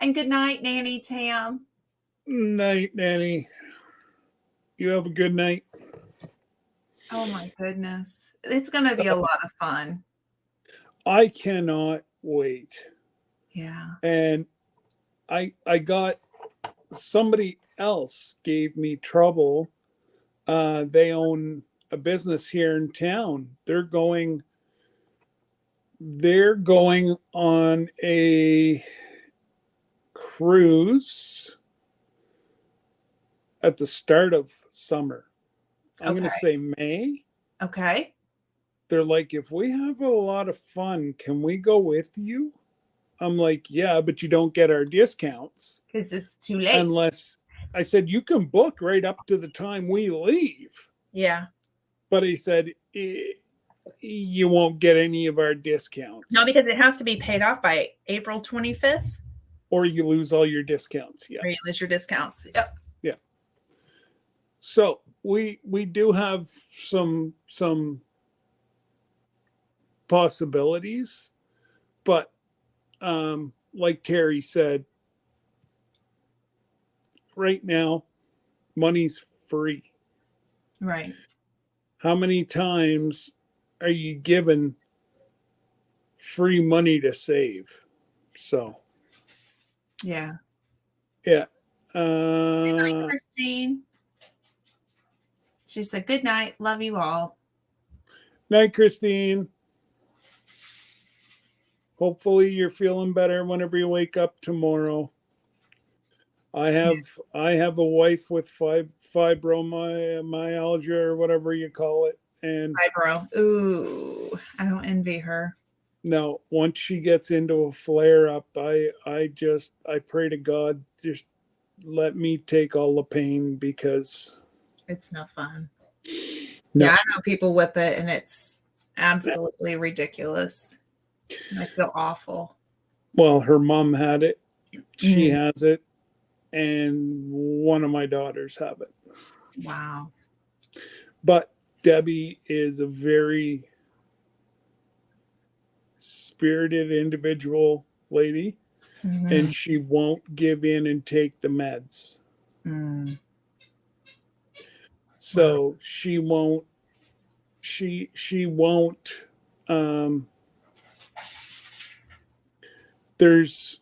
And good night, Nanny Tam. Night, Nanny. You have a good night. Oh my goodness. It's going to be a lot of fun. I cannot wait. Yeah. And I got somebody else gave me trouble. They own a business here in town. They're going on a cruise at the start of summer. I'm going Okay. to say May. Okay. They're like, if we have a lot of fun, can we go with you? I'm like, yeah, but you don't get our discounts Because it's too late. unless I said you can book right up to the time we leave. Yeah. But he said, you won't get any of our discounts. No, because it has to be paid off by April 25th. Or you lose all your discounts. Yeah. Or you lose your discounts. Yep. Yeah. So we do have some possibilities, but like Terry said, right now, money's free. Right. How many times are you given free money to save? So, Yeah. yeah. Good night, Christine. She said, good night. Love you all. Night, Christine. Hopefully you're feeling better whenever you wake up tomorrow. I have a wife with fibromyalgia or whatever you call it, and fibro. Ooh, I don't envy her. No, once she gets into a flare up, I pray to God, just let me take all the pain because it's no fun. No. Yeah, I know people with it, and it's absolutely ridiculous. I feel awful. Well, her mom had it, she has it, and one of my daughters have it. Wow. But Debbie is a very spirited individual lady, and she won't give in and take the meds. So she won't there's,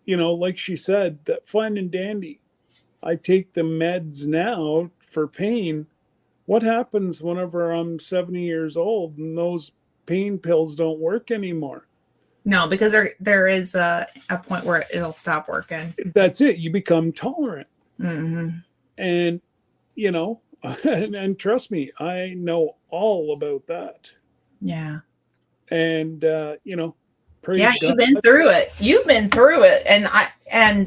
like she said, that fine and dandy. I take the meds now for pain. What happens whenever I'm 70 years old and those pain pills don't work anymore? No, because there is a point where it'll stop working. That's it. You become tolerant. Mm-hmm. And, and trust me, I know all about that. Yeah. And, praise yeah, God. you've been through it. You've been through it. And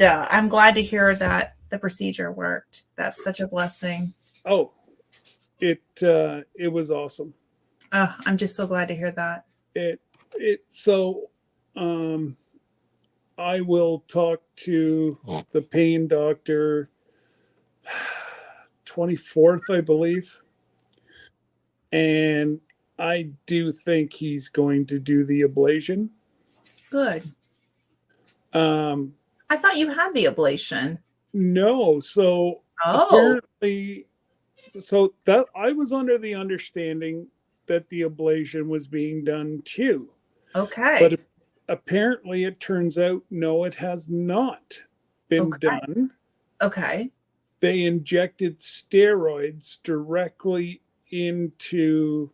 I'm glad to hear that the procedure worked. That's such a blessing. Oh, it was awesome. Oh, I'm just so glad to hear that. I will talk to the pain doctor 24th, I believe. And I do think he's going to do the ablation. Good. I thought you had the ablation. No. So apparently, that I was under the understanding that the ablation was being done too. Okay. But apparently it turns out, no, it has not been done. Okay. They injected steroids directly into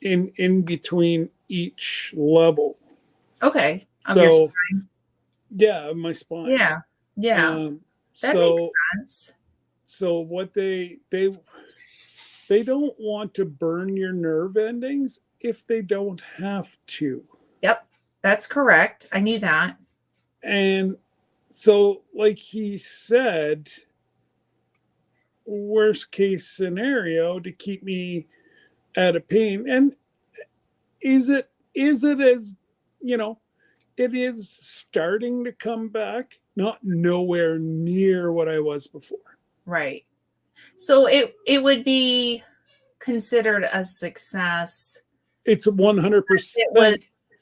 in between each level. Okay. Of your spine. Yeah, my spine. Yeah. Yeah. That makes sense. So what they don't want to burn your nerve endings if they don't have to. Yep, that's correct. I knew that. And so, like he said, worst case scenario to keep me out of pain. And is it as, it is starting to come back, not nowhere near what I was before. Right. So it would be considered a success. It's 100%.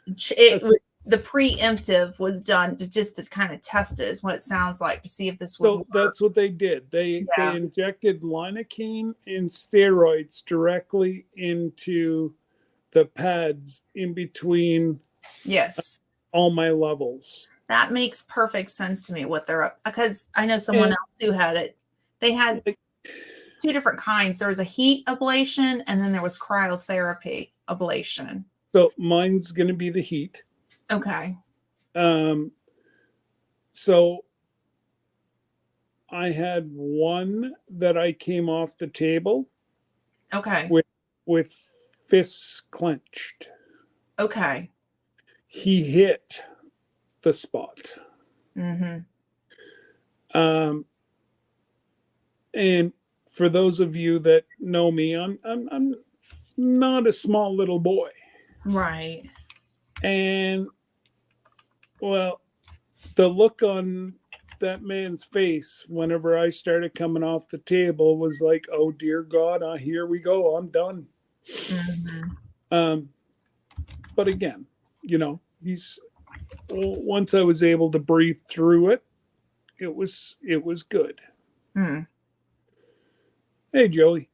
It was the preemptive was done to kind of test it, is what it sounds like, to see if this would work. That's what they did. They injected lidocaine and steroids directly into the pads in between. Yes. All my levels. That makes perfect sense to me. What they're up, because I know someone else who had it. They had two different kinds. There was a heat ablation, and then there was cryotherapy ablation. So mine's going to be the heat. Okay. So I had one that I came off the table Okay. with fists clenched. Okay. He hit the spot. Mm-hmm. And for those of you that know me, I'm not a small little boy. Right. And well, the look on that man's face whenever I started coming off the table was like, oh dear God, here we go, I'm done. Mm-hmm. But again, he's once I was able to breathe through it, it was good. Mm. Hey Joey.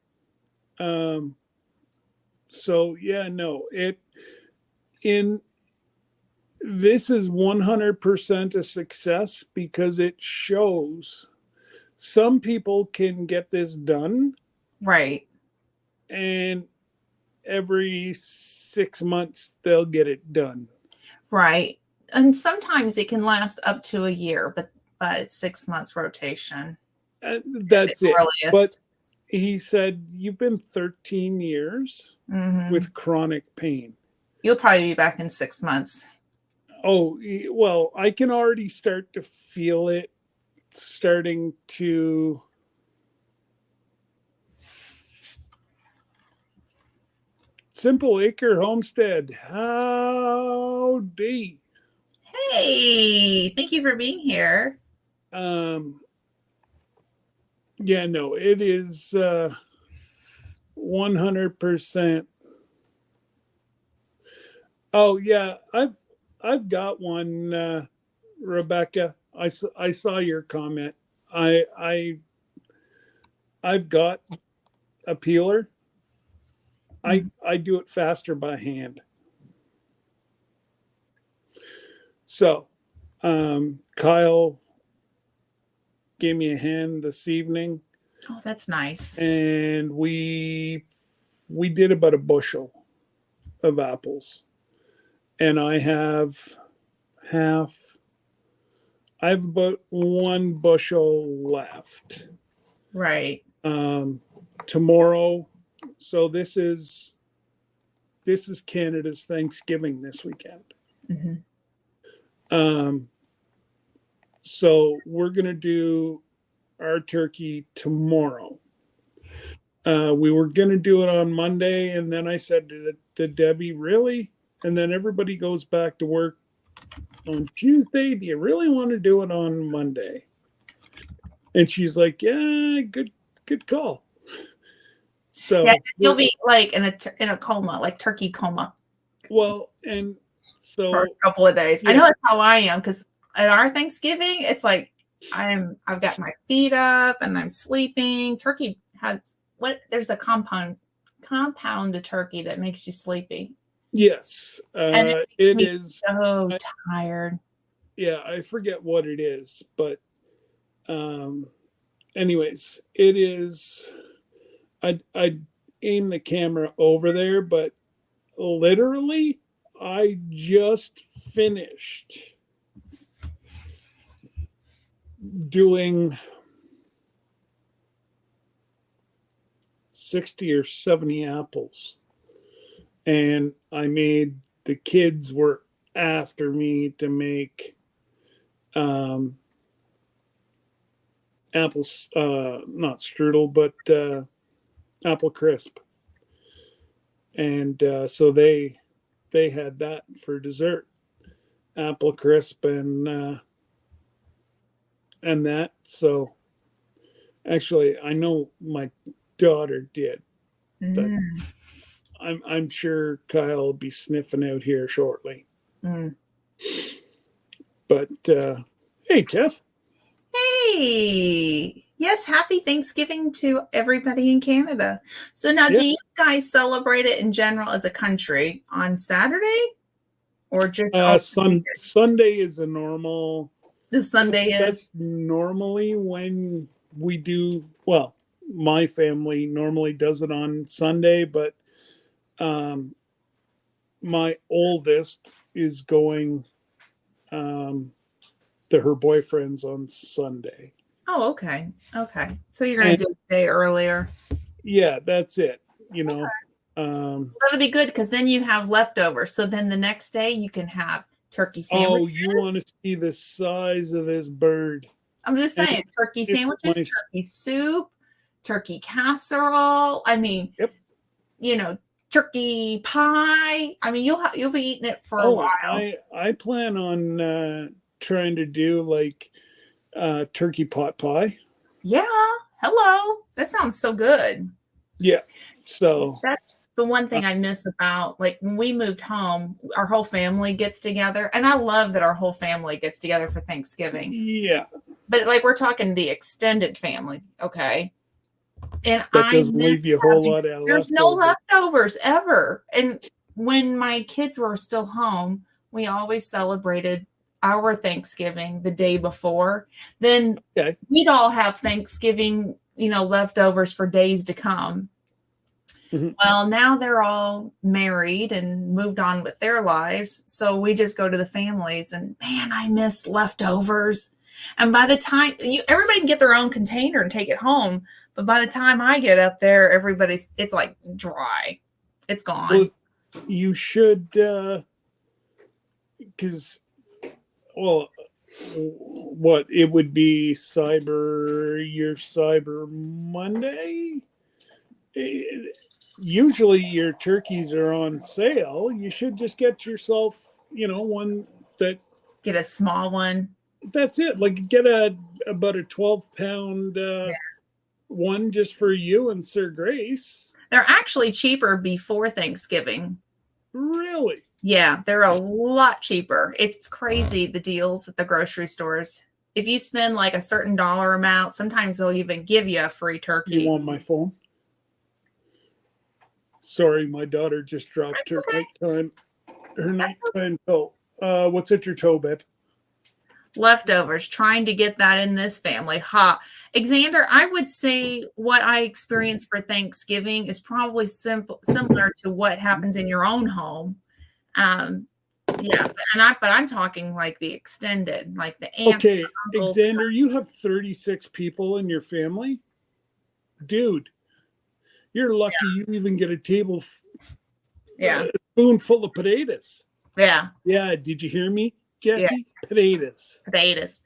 Um, so yeah, no, it in this is 100% a success because it shows some people can get this done, Right. and every 6 months they'll get it done. Right. And sometimes it can last up to a year, but it's 6 months rotation. That's it. Earliest. But he said, you've been 13 years with chronic pain. You'll probably be back in 6 months. Oh, well, I can already start to feel it starting to. Simple Acre Homestead. Howdy. Hey, thank you for being here. Yeah, no, it is 100%. Oh yeah, I've got one, Rebecca. I saw your comment. I've got a peeler. I do it faster by hand. So, Kyle gave me a hand this evening. Oh, that's nice. And we did about a bushel of apples. And I have about one bushel left. Right. Tomorrow, so this is Canada's Thanksgiving this weekend. So we're gonna do our turkey tomorrow. We were gonna do it on Monday, and then I said to Debbie, "Really?" And then everybody goes back to work on Tuesday. Do you really want to do it on Monday? And she's like, "Yeah, good call." So yeah, you'll be like in a coma, like turkey coma. Well, and so for a couple of days. Yeah. I know that's how I am because at our Thanksgiving, it's like I've got my feet up and I'm sleeping. Turkey has there's a compound to turkey that makes you sleepy. Yes, and it is so tired. Yeah, I forget what it is, but anyways, it is. I'd aim the camera over there, but literally, I just finished doing 60 or 70 apples, and the kids were after me to make apples, not strudel, but apple crisp. And so they had that for dessert, apple crisp and that. So actually, I know my daughter did, but I'm sure Kyle will be sniffing out here shortly. But hey, Tiff. Hey. Yes, happy Thanksgiving to everybody in Canada. So now, do you guys celebrate it in general as a country on Saturday, or just Sunday is a normal? The Sunday that's normally when we do. Well, my family normally does it on Sunday, but my oldest is going to her boyfriend's on Sunday. Oh, okay. Okay. So you're going And to do it a day earlier. yeah, that's it. That'll be good because then you have leftovers. So then the next day you can have turkey Oh, sandwiches. you want to see the size of this bird? I'm just And saying, turkey it's sandwiches, my, turkey soup, turkey casserole. I mean, yep. you know, turkey pie. I mean, you'll be eating it for a Oh, while. I plan on trying to do like turkey pot pie. Yeah. Hello. That sounds so good. Yeah. So, That's the one uh, thing I miss about like when we moved home, our whole family gets together. And I love that our whole family gets together for Thanksgiving. yeah, But like we're talking the extended family, okay? And that I doesn't miss leave you a whole having lot of there's no leftover. leftovers ever. And when my kids were still home, we always celebrated our Thanksgiving the day before. Then Okay. we'd all have Thanksgiving, leftovers for days to come. Mhm. Well, now they're all married and moved on with their lives. So we just go to the families and man, I miss leftovers. And by the time everybody can get their own container and take it home, but by the time I get up there, it's like dry. It's Well, gone. you should, because, well, what it would be your Cyber Monday. Usually your turkeys are on sale. You should just get yourself, one that Get a small one. that's it. Like get about a 12 pound Yeah. one just for you and Sir Grace. They're actually cheaper before Thanksgiving. Really? Yeah, they're a lot cheaper. It's crazy the deals at the grocery stores. If you spend like a certain dollar amount, sometimes they'll even give you a free You turkey. want my phone? Sorry, my daughter just dropped That's okay. her That's okay. nighttime toe. What's at your toe, babe? Leftovers, trying to get that in this family. Ha. Xander, I would say what I experienced for Thanksgiving is probably similar to what happens in your own home. Um, yeah, but I'm talking like the extended, like the aunts, Okay, the uncles. Xander, you have 36 people in your family? Dude, you're lucky you even get a Yeah, spoonful of potatoes. yeah, Yeah, did you hear me, yeah. Jesse? Potatoes. Potatoes.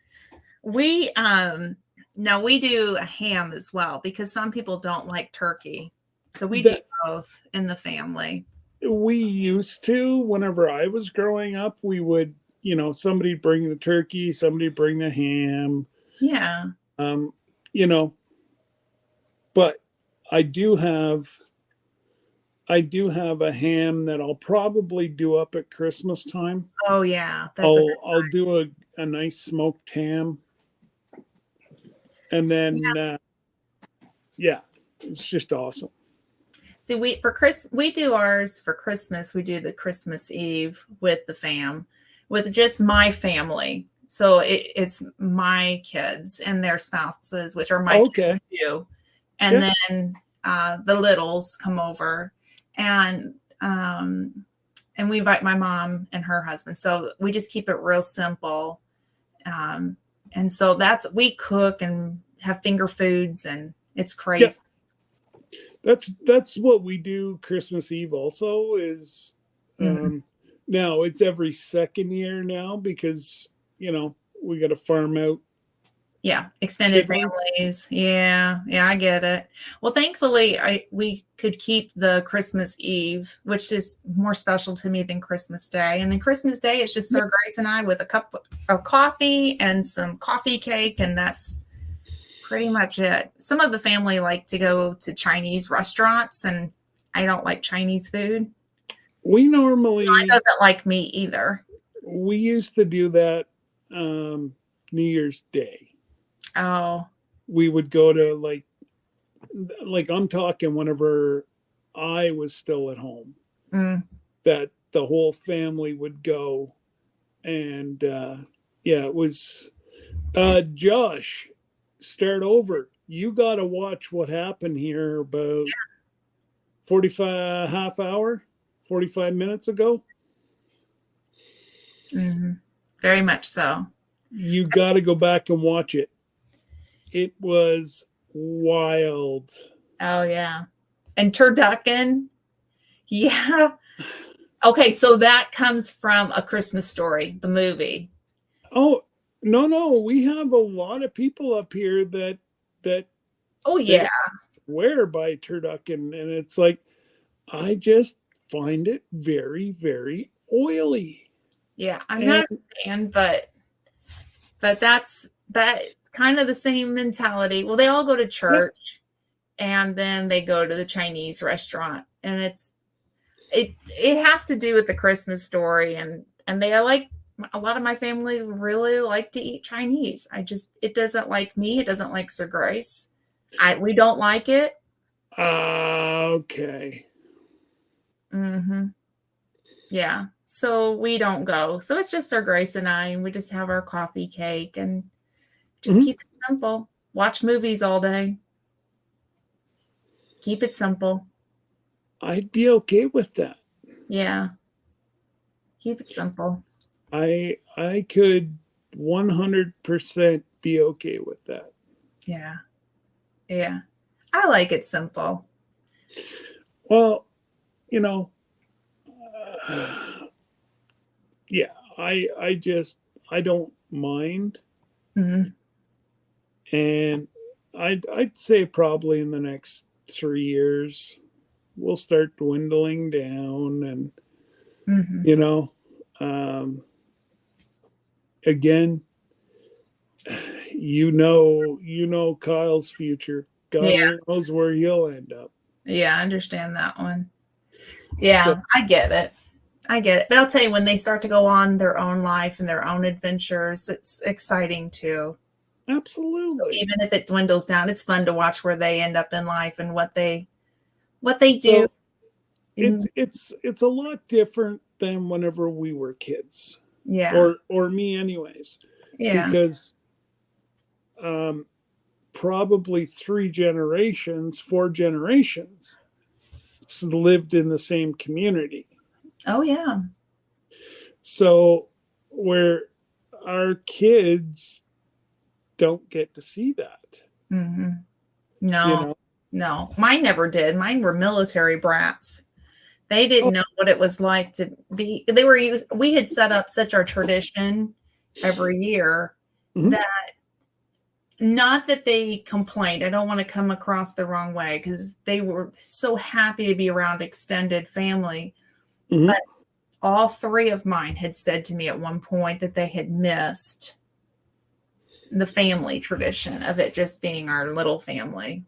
We no, we do a ham as well because some people don't like turkey. So we do That both in the family. we used to, whenever I was growing up, we would, somebody bring the turkey, somebody bring the ham. Yeah. Um, you know, but I do have a ham that I'll probably do up at Christmas time. Oh yeah, that's a good. I'll do a nice smoked ham, and then yeah, it's just awesome. See, we do ours for Christmas. We do the Christmas Eve with the fam, with just my family. So it's my kids and their spouses, which are my kids Okay, too, and yeah, then the littles come over, and we invite my mom and her husband. So we just keep it real simple, and so we cook and have finger foods, and it's yeah. crazy. That's what we do Christmas Eve. Also, is Mhm. now it's every second year now because we got to farm out Yeah, extended chitlins. families. Yeah, yeah, I get it. Well, thankfully, we could keep the Christmas Eve, which is more special to me than Christmas Day. And then Christmas Day, it's just Yeah, Sir Grace and I with a cup of coffee and some coffee cake, and that's pretty much it. Some of the family like to go to Chinese restaurants, and I don't like Chinese food. we It normally doesn't like me either. we used to do that um, New Year's Day. Oh, We would go to like I'm talking whenever I was still at home, mm, that the whole family would go, and yeah, it was Josh, start over. You got to watch what happened here about 45 half hour, 45 minutes ago. mhm. Very much so. You got to go back and watch it. It was wild. Oh yeah. And turducken. Yeah. Okay, so that comes from A Christmas Story, the movie. Oh, no, no, we have a lot of people up here that Oh they yeah. swear by turducken, and it's like I just find it very, very oily. Yeah. I'm And not a fan, but that's that kind of the same mentality. Well, they all go to yeah, church and then they go to the Chinese restaurant, and it has to do with The Christmas Story, and they are like a lot of my family really like to eat Chinese. It doesn't like me. It doesn't like Sir Grace. We don't like it. okay. Mm-hmm. Yeah. So we don't go. So it's just Sir Grace and I, and we just have our coffee cake and just Mhm. keep it simple. Watch movies all day. Keep it simple. I'd be okay with that. Yeah. Keep it simple. I could 100% be okay with that. Yeah. Yeah. I like it simple. Well, you know, yeah, I just I don't mind, Mm-hmm. and I'd say probably in the next 3 years we'll start dwindling down, and Mm-hmm. you know, um, again, you know Kyle's future. God Yeah. only knows where he'll end up. Yeah. I understand that one. So Yeah. I get it. I get it. But I'll tell you, when they start to go on their own life and their own adventures, it's exciting too. So absolutely. even if it dwindles down, it's fun to watch where they end up in life and what they do. So it's a lot different than whenever we were kids, Yeah. or me anyways, Yeah. because um, probably 3 generations, 4 generations lived in the same community. Oh yeah. So where our kids don't get to see that, Mm-hmm. you No, know. no. Mine never did. Mine were military brats. They Oh, didn't know what it was like to be. We had set up such our tradition every year mhm, that not that they complained. I don't want to come across the wrong way because they were so happy to be around extended family. mhm. But all three of mine had said to me at one point that they had missed the family tradition of it just being our little family.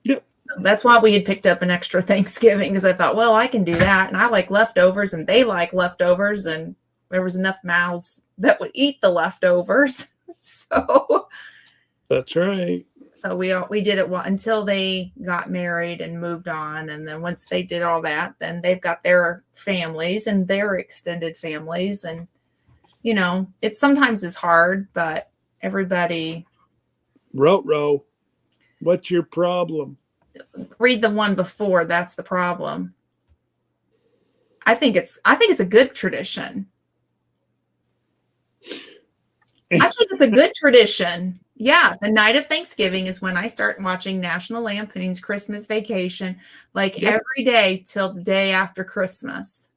Yep, That's why we had picked up an extra Thanksgiving, because I thought, well, I can do that. And I like leftovers and they like leftovers. And there was enough mouths that would eat the leftovers. so that's right. so we did it until they got married and moved on. And then once they did all that, then they've got their families and their extended families. And, it sometimes is hard, but everybody Row, what's your problem? read the one before. That's the problem. I think it's a good tradition. I think it's a good tradition. Yeah, the night of Thanksgiving is when I start watching National Lampoon's Christmas Vacation, like Yep. every day till the day after Christmas.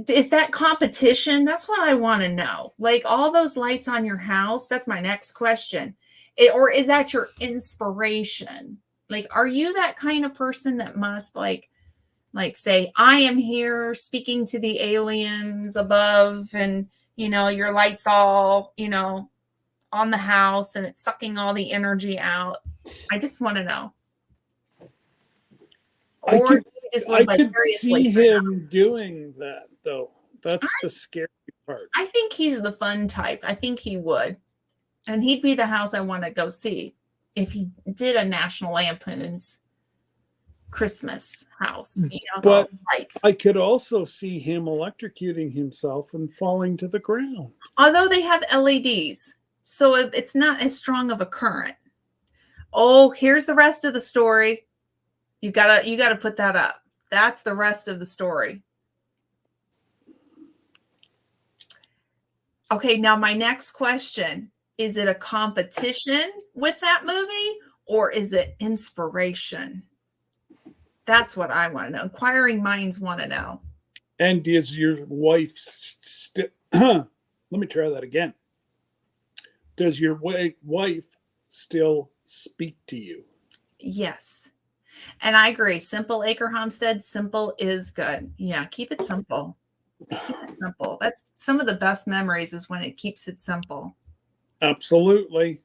Is that competition? That's what I want to know. Like all those lights on your house. That's my next question. Or is that your inspiration? Like, are you that kind of person that must like say, I am here speaking to the aliens above, and your lights all on the house and it's sucking all the energy out? I just want to know. I Or could do you just live I could vicariously see through them? him doing that though. That's the scary part. I think he's the fun type. I think he would. And he'd be the house I want to go see if he did a National Lampoon's Christmas house, with all But the lights. I could also see him electrocuting himself and falling to the ground. Although they have LEDs, so it's not as strong of a current. Oh, here's the rest of the story. You gotta put that up. That's the rest of the story. Okay, now my next question. is it a competition with that movie or is it inspiration? That's what I want to know. Inquiring minds want to know. And is your wife let me try that again. Does your wife still speak to you? Yes. And I agree. Simple acre homestead, simple is good. Yeah, keep it simple. Keep it simple. That's some of the best memories is when it keeps it simple. Absolutely.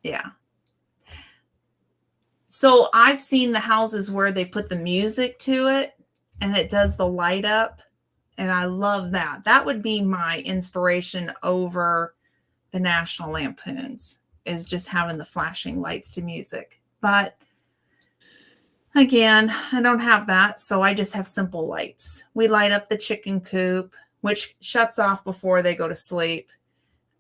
Yeah. So I've seen the houses where they put the music to it and it does the light up. And I love that. That would be my inspiration over the National Lampoons, is just having the flashing lights to music. But again, I don't have that. So I just have simple lights. We light up the chicken coop, which shuts off before they go to sleep.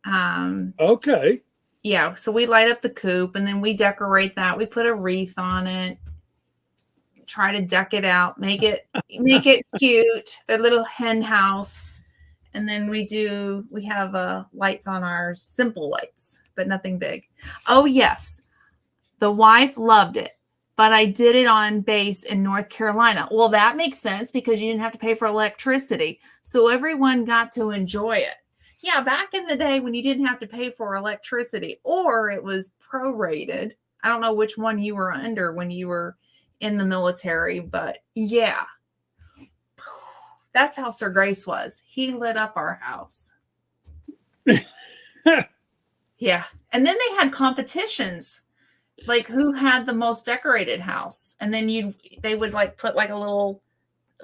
Okay. Yeah. So we light up the coop and then we decorate that. We put a wreath on it. Try to deck it out, make it cute, the little hen house. And then we have lights on ours, simple lights, but nothing big. Oh yes, the wife loved it, but I did it on base in North Carolina. Well, that makes sense because you didn't have to pay for electricity, so everyone got to enjoy it. Yeah, back in the day when you didn't have to pay for electricity, or it was prorated. I don't know which one you were under when you were in the military, but yeah, that's how Sir Grace was. He lit up our house. Yeah. And then they had competitions, like who had the most decorated house. And then they would like put like a little,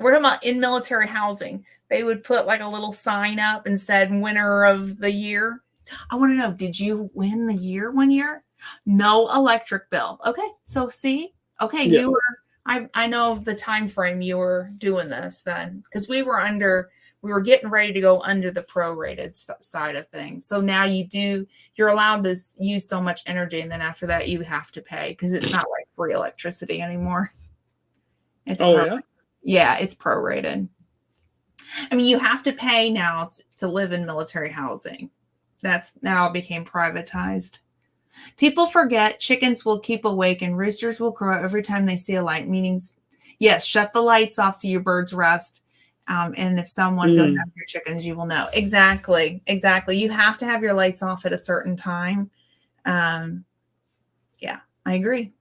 we're talking about in military housing, they would put like a little sign up and said winner of the year. I want to know, did you win the year one year? No electric bill. Okay. So see, okay, Yeah. you were, I know the time frame you were doing this then, because we were getting ready to go under the prorated side of things. So now you're allowed to use so much energy, and then after that you have to pay because it's not like free electricity ananymore. It's yeah, it's prorated. I mean, you have to pay now to live in military housing. That's now became privatized. People forget chickens will keep awake and roosters will crow every time they see a light, meaning, yes, shut the lights off so your birds rest. And if someone goes after your chickens, you will know. Exactly. Exactly. You have to have your lights off at a certain time. Yeah, I agree.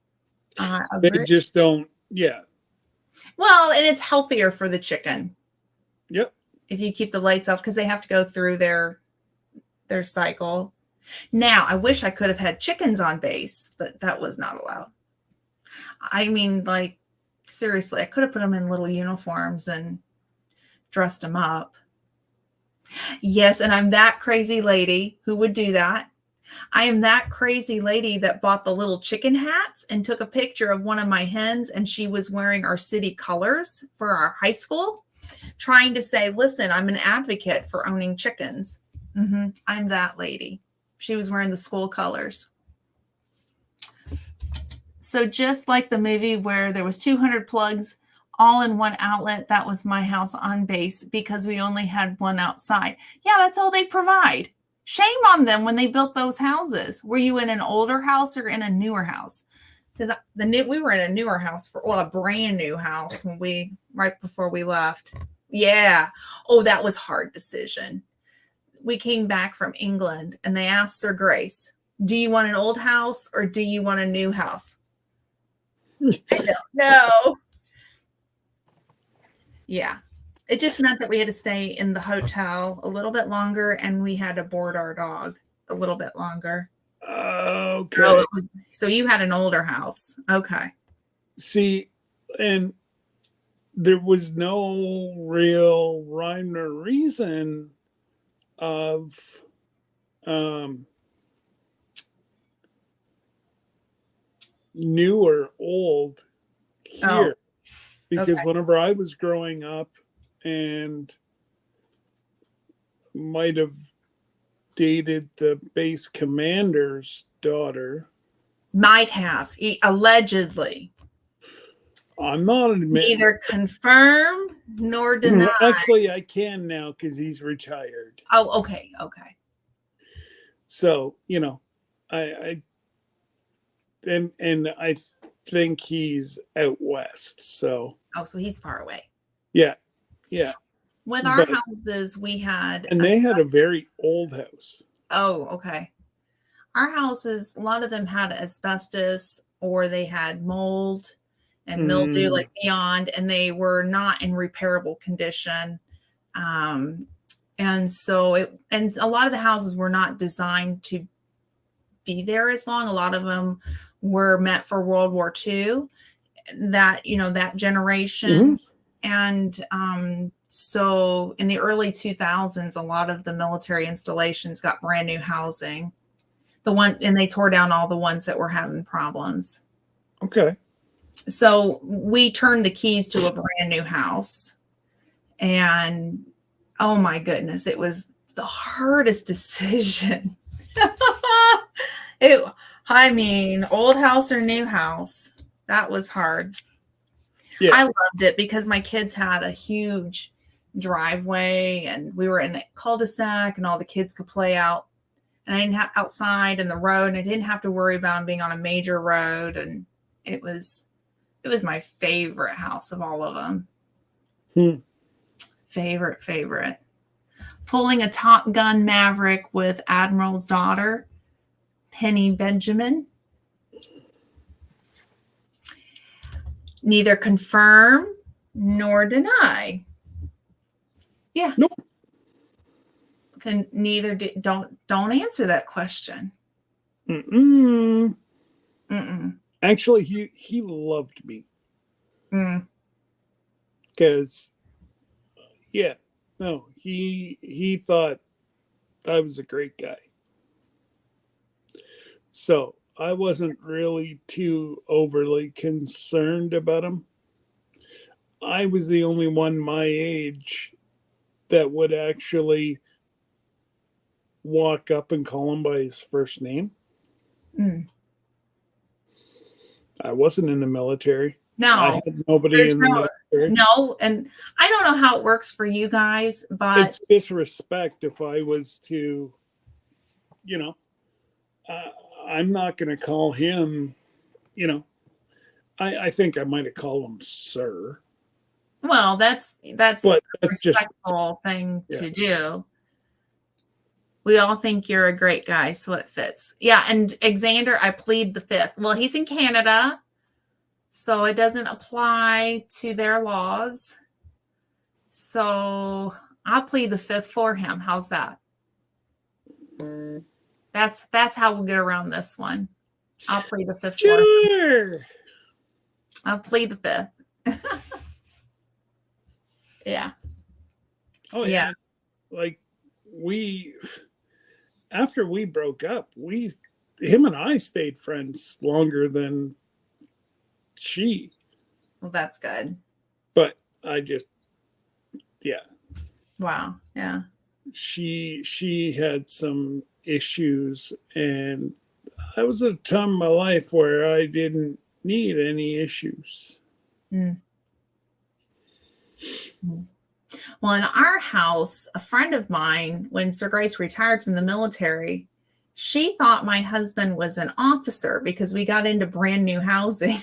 They just don't. Yeah. Well, and it's healthier for the chicken. Yep. If you keep the lights off, because they have to go through their cycle. Now, I wish I could have had chickens on base, but that was not allowed. I mean, like, seriously, I could have put them in little uniforms and dressed them up. Yes, and I'm that crazy lady who would do that. I am that crazy lady that bought the little chicken hats and took a picture of one of my hens, and she was wearing our city colors for our high school, trying to say, listen, I'm an advocate for owning chickens. I'm that lady. She was wearing the school colors. So just like the movie where there was 200 plugs all in one outlet, that was my house on base because we only had one outside. Yeah, that's all they provide. Shame on them when they built those houses. Were you in an older house or in a newer house? Because we were in a newer house a brand new house right before we left. Yeah. Oh, that was a hard decision. We came back from England and they asked Sir Grace, do you want an old house or do you want a new house? I don't know. Yeah. It just meant that we had to stay in the hotel a little bit longer and we had to board our dog a little bit longer. Okay. So you had an older house. Okay. See, and there was no real rhyme or reason of new or old here. Because whenever I was growing up and might have dated the base commander's daughter. Might have, allegedly. I'm not admitting. Neither confirm nor deny. Actually, I can now because he's retired. Oh, okay. Okay. So, I and I think he's out west. So Oh, so he's far away. yeah, yeah. With our But houses, we had and they had a very old house. Oh, okay. Our houses, a lot of them had asbestos or they had mold and mildew, like beyond, and they were not in repairable condition. And so and a lot of the houses were not designed to be there as long. A lot of them were meant for World War II, that, that generation. And so in the early 2000s, a lot of the military installations got brand new housing. And they tore down all the ones that were having problems. Okay. So we turned the keys to a brand new house. And oh my goodness, it was the hardest decision. Old house or new house, that was hard. Yeah. I loved it because my kids had a huge driveway and we were in a cul-de-sac and all the kids could play out. And I didn't have outside in the road, and I didn't have to worry about them being on a major road. And it was my favorite house of all of them. Favorite. Pulling a Top Gun Maverick with Admiral's daughter, Penny Benjamin. Neither confirm nor deny. Yeah. Nope. And neither don't answer that question. Actually, he loved me. Because he thought I was a great guy. So I wasn't really too overly concerned about him. I was the only one my age that would actually walk up and call him by his first name. I wasn't in the military. No, I had nobody in the military. No, and I don't know how it works for you guys, but it's disrespect if I was to, I'm not going to call him, I think I might have called him sir. Well, that's a respectful thing to do. We all think you're a great guy, so it fits. Yeah, and Xander, I plead the fifth. Well, he's in Canada, so it doesn't apply to their laws. So I'll plead the fifth for him. How's that? That's how we'll get around this one. I'll plead the fifth for him. I'll plead the fifth. Yeah. Oh, yeah. Like after we broke up, him and I stayed friends longer than she. Well, that's good. But I just, Wow. Yeah. She had some issues, and that was a time in my life where I didn't need any issues. Well, in our house, a friend of mine, when Sir Grace retired from the military, she thought my husband was an officer because we got into brand new housing.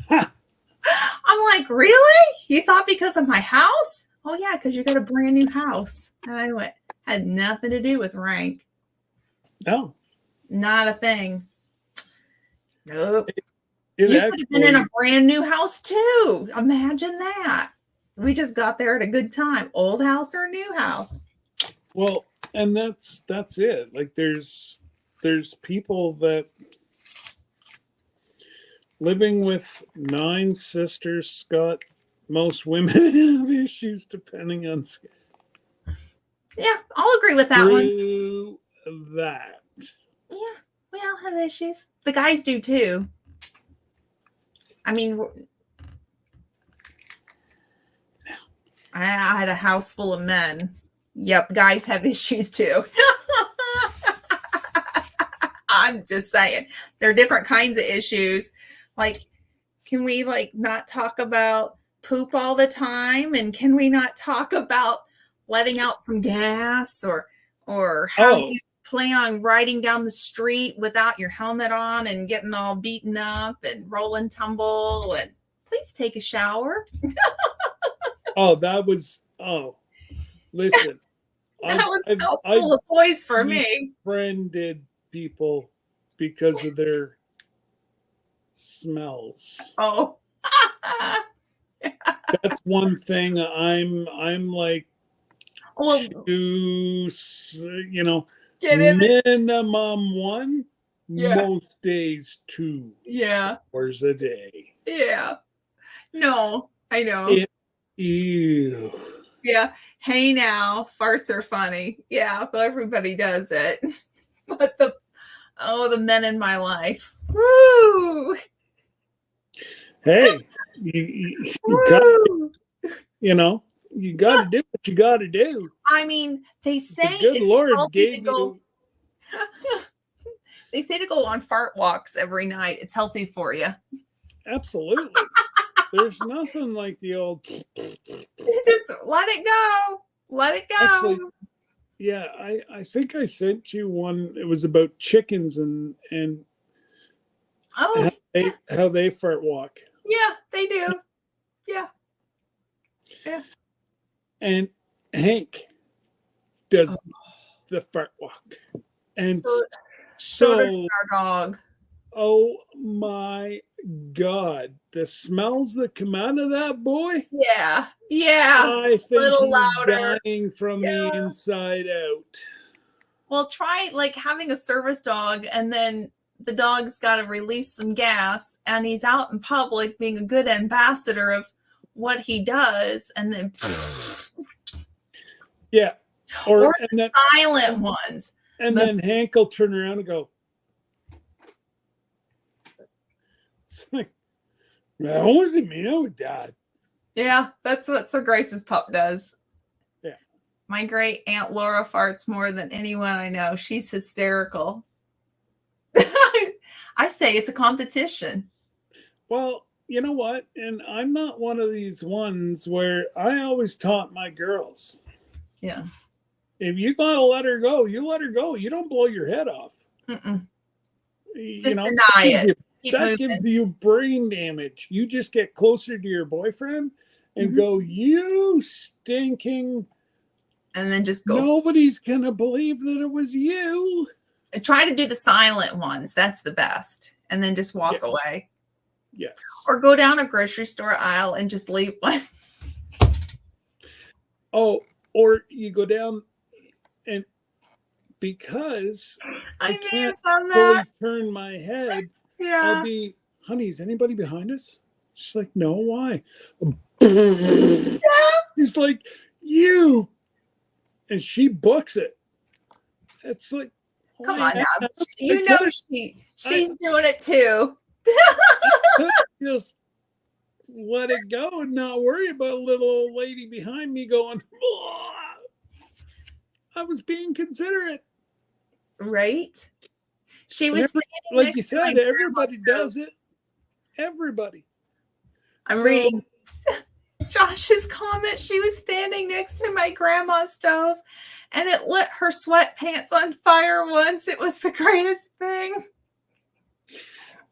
I'm like, really? You thought because of my house? Oh, yeah, because you got a brand new house. And I went, had nothing to do with rank. No. Not a thing. Nope. You could have been in a brand new house too. Imagine that. We just got there at a good time. Old house or new house. Well, and that's it. Like there's people that living with 9 sisters, Scott, most women have issues depending on scale. Yeah, I'll agree with that one. That. Yeah, we all have issues. The guys do too. I mean, I had a house full of men. Yep, guys have issues too. I'm just saying. There are different kinds of issues. Like, can we not talk about poop all the time? And can we not talk about letting out some gas or how you plan on riding down the street without your helmet on and getting all beaten up and roll and tumble, and please take a shower. Listen. That was full of toys for me. Befriended people because of their smells. Oh. That's one thing I'm like, to, minimum one, most days 2 hours a day. Yeah. No, I know. Ew. Yeah. Hey now, farts are funny. Yeah, well, everybody does it. But the men in my life. Woo! Hey, you got to do what you got to do. I mean, they say the good Lord gave you. They say to go on fart walks every night. It's healthy for you. Absolutely. There's nothing like the old. Just let it go. Let it go. Actually, yeah, I think I sent you one. It was about chickens and how they fart walk. Yeah, they do. Yeah. Yeah. And Hank does the fart walk. And so does our dog. Oh my God. The smells that come out of that boy. Yeah. Yeah. I think little he's louder. Dying from the inside out. Well, try like having a service dog, and then the dog's got to release some gas, and he's out in public being a good ambassador of what he does, and then yeah, or the silent ones. And then Hank will turn around and go, it's like, that wasn't me, that was Dad. Yeah, that's what Sir Grace's pup does. Yeah. My great Aunt Laura farts more than anyone I know. She's hysterical. I say it's a competition. Well, you know what? And I'm not one of these ones where I always taught my girls. Yeah. If you gotta let her go, you let her go. You don't blow your head off. Just deny it. That gives you brain damage. You just get closer to your boyfriend and go, you stinking. And then just go. Nobody's gonna believe that it was you. Try to do the silent ones. That's the best. And then just walk away. Yes. Or go down a grocery store aisle and just leave one. Oh, or you go down and because I can't fully turn my head, I'll be, honey, is anybody behind us? She's like, no, why? He's like, you. And she books it. It's like, come on now. You know she's doing it too. Just let it go and not worry about a little old lady behind me going, I was being considerate. Right? She was like you said, everybody does it. Everybody. I'm reading Josh's comment. She was standing next to my grandma's stove and it lit her sweatpants on fire once. It was the greatest thing.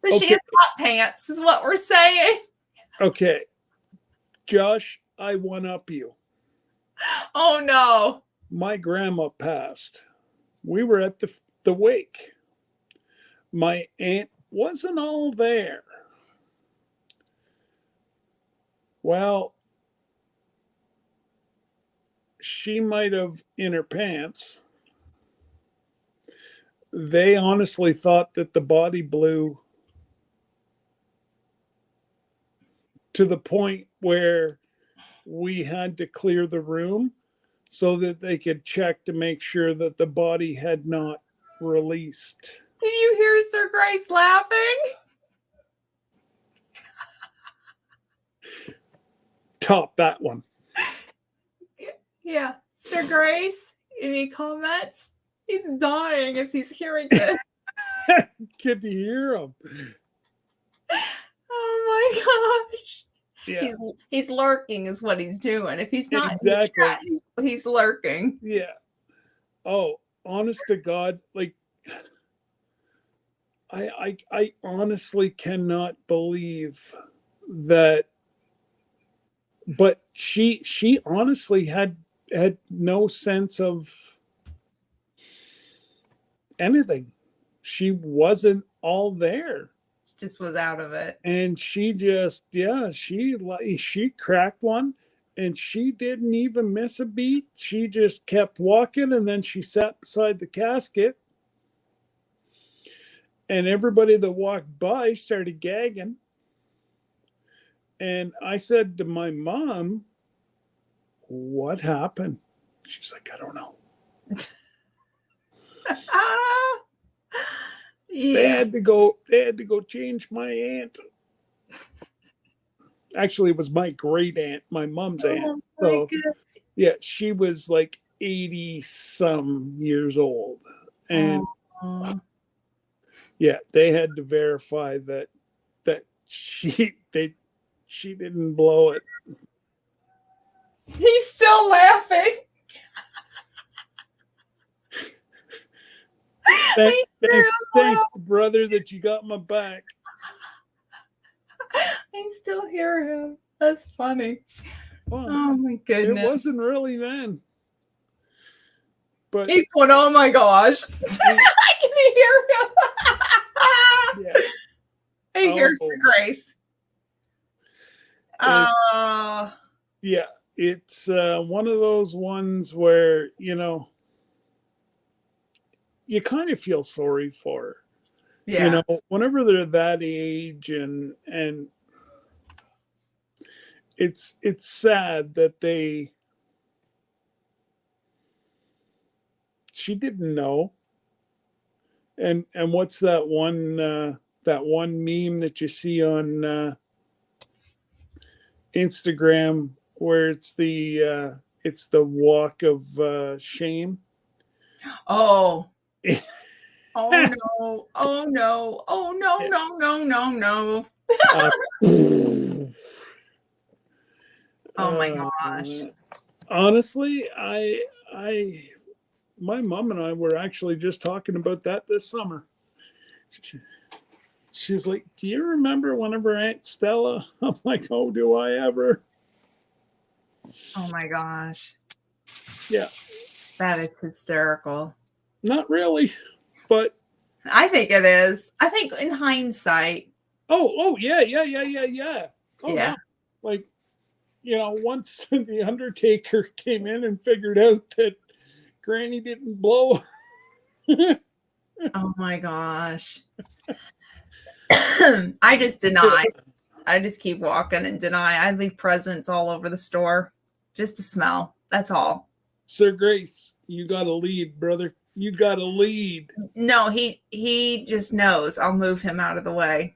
So she has hot pants, is what we're saying. Okay. Josh, I one up you. Oh no. My grandma passed. We were at the wake. My aunt wasn't all there. Well, she might have in her pants. They honestly thought that the body blew to the point where we had to clear the room so that they could check to make sure that the body had not released. Did you hear Sir Grace laughing? Top that one. Yeah. Sir Grace, any comments? He's dying as he's hearing this. Good to hear him. Oh my gosh. Yeah. He's lurking is what he's doing. If he's not exactly. in the chat, he's lurking. Yeah. Oh, honest to God, like I honestly cannot believe that. But she honestly had no sense of anything. She wasn't all there. Just was out of it. And she just, yeah, she cracked one, and she didn't even miss a beat. She just kept walking, and then she sat beside the casket, and everybody that walked by started gagging. And I said to my mom, "What happened?" She's like, "I don't know." They Yeah. had to go. They had to go change my aunt. Actually, it was my great aunt, my mom's aunt. Oh my So goodness. yeah, she was like 80 some years old, and Oh. yeah, they had to verify that she didn't blow it. He's still laughing. Thanks, brother, that you got my back. I still hear him. That's funny. Well, oh my goodness. It wasn't really then. But he's going, oh my gosh. I can hear him. Yeah. Hey, here's the Grace. Yeah, it's one of those ones where, you kind of feel sorry for her. Yeah. Whenever they're that age, and it's sad that she didn't know. And what's that one meme that you see on Instagram where it's the walk of shame? Oh. Oh no. Oh no. Oh no, no. Oh my gosh. Honestly, my mom and I were actually just talking about that this summer. She's like, "Do you remember whenever Aunt Stella?" I'm like, "Oh, do I ever?" Oh my gosh. Yeah. That is hysterical. Not really, but I think it is. I think in hindsight. Oh, yeah. Oh, yeah. No. Like, once the Undertaker came in and figured out that Granny didn't blow. Oh my gosh. I just deny. I just keep walking and deny. I leave presents all over the store. Just the smell. That's all. Sir Grace, you got to lead, brother. You got to lead. No, he just knows. I'll move him out of the way.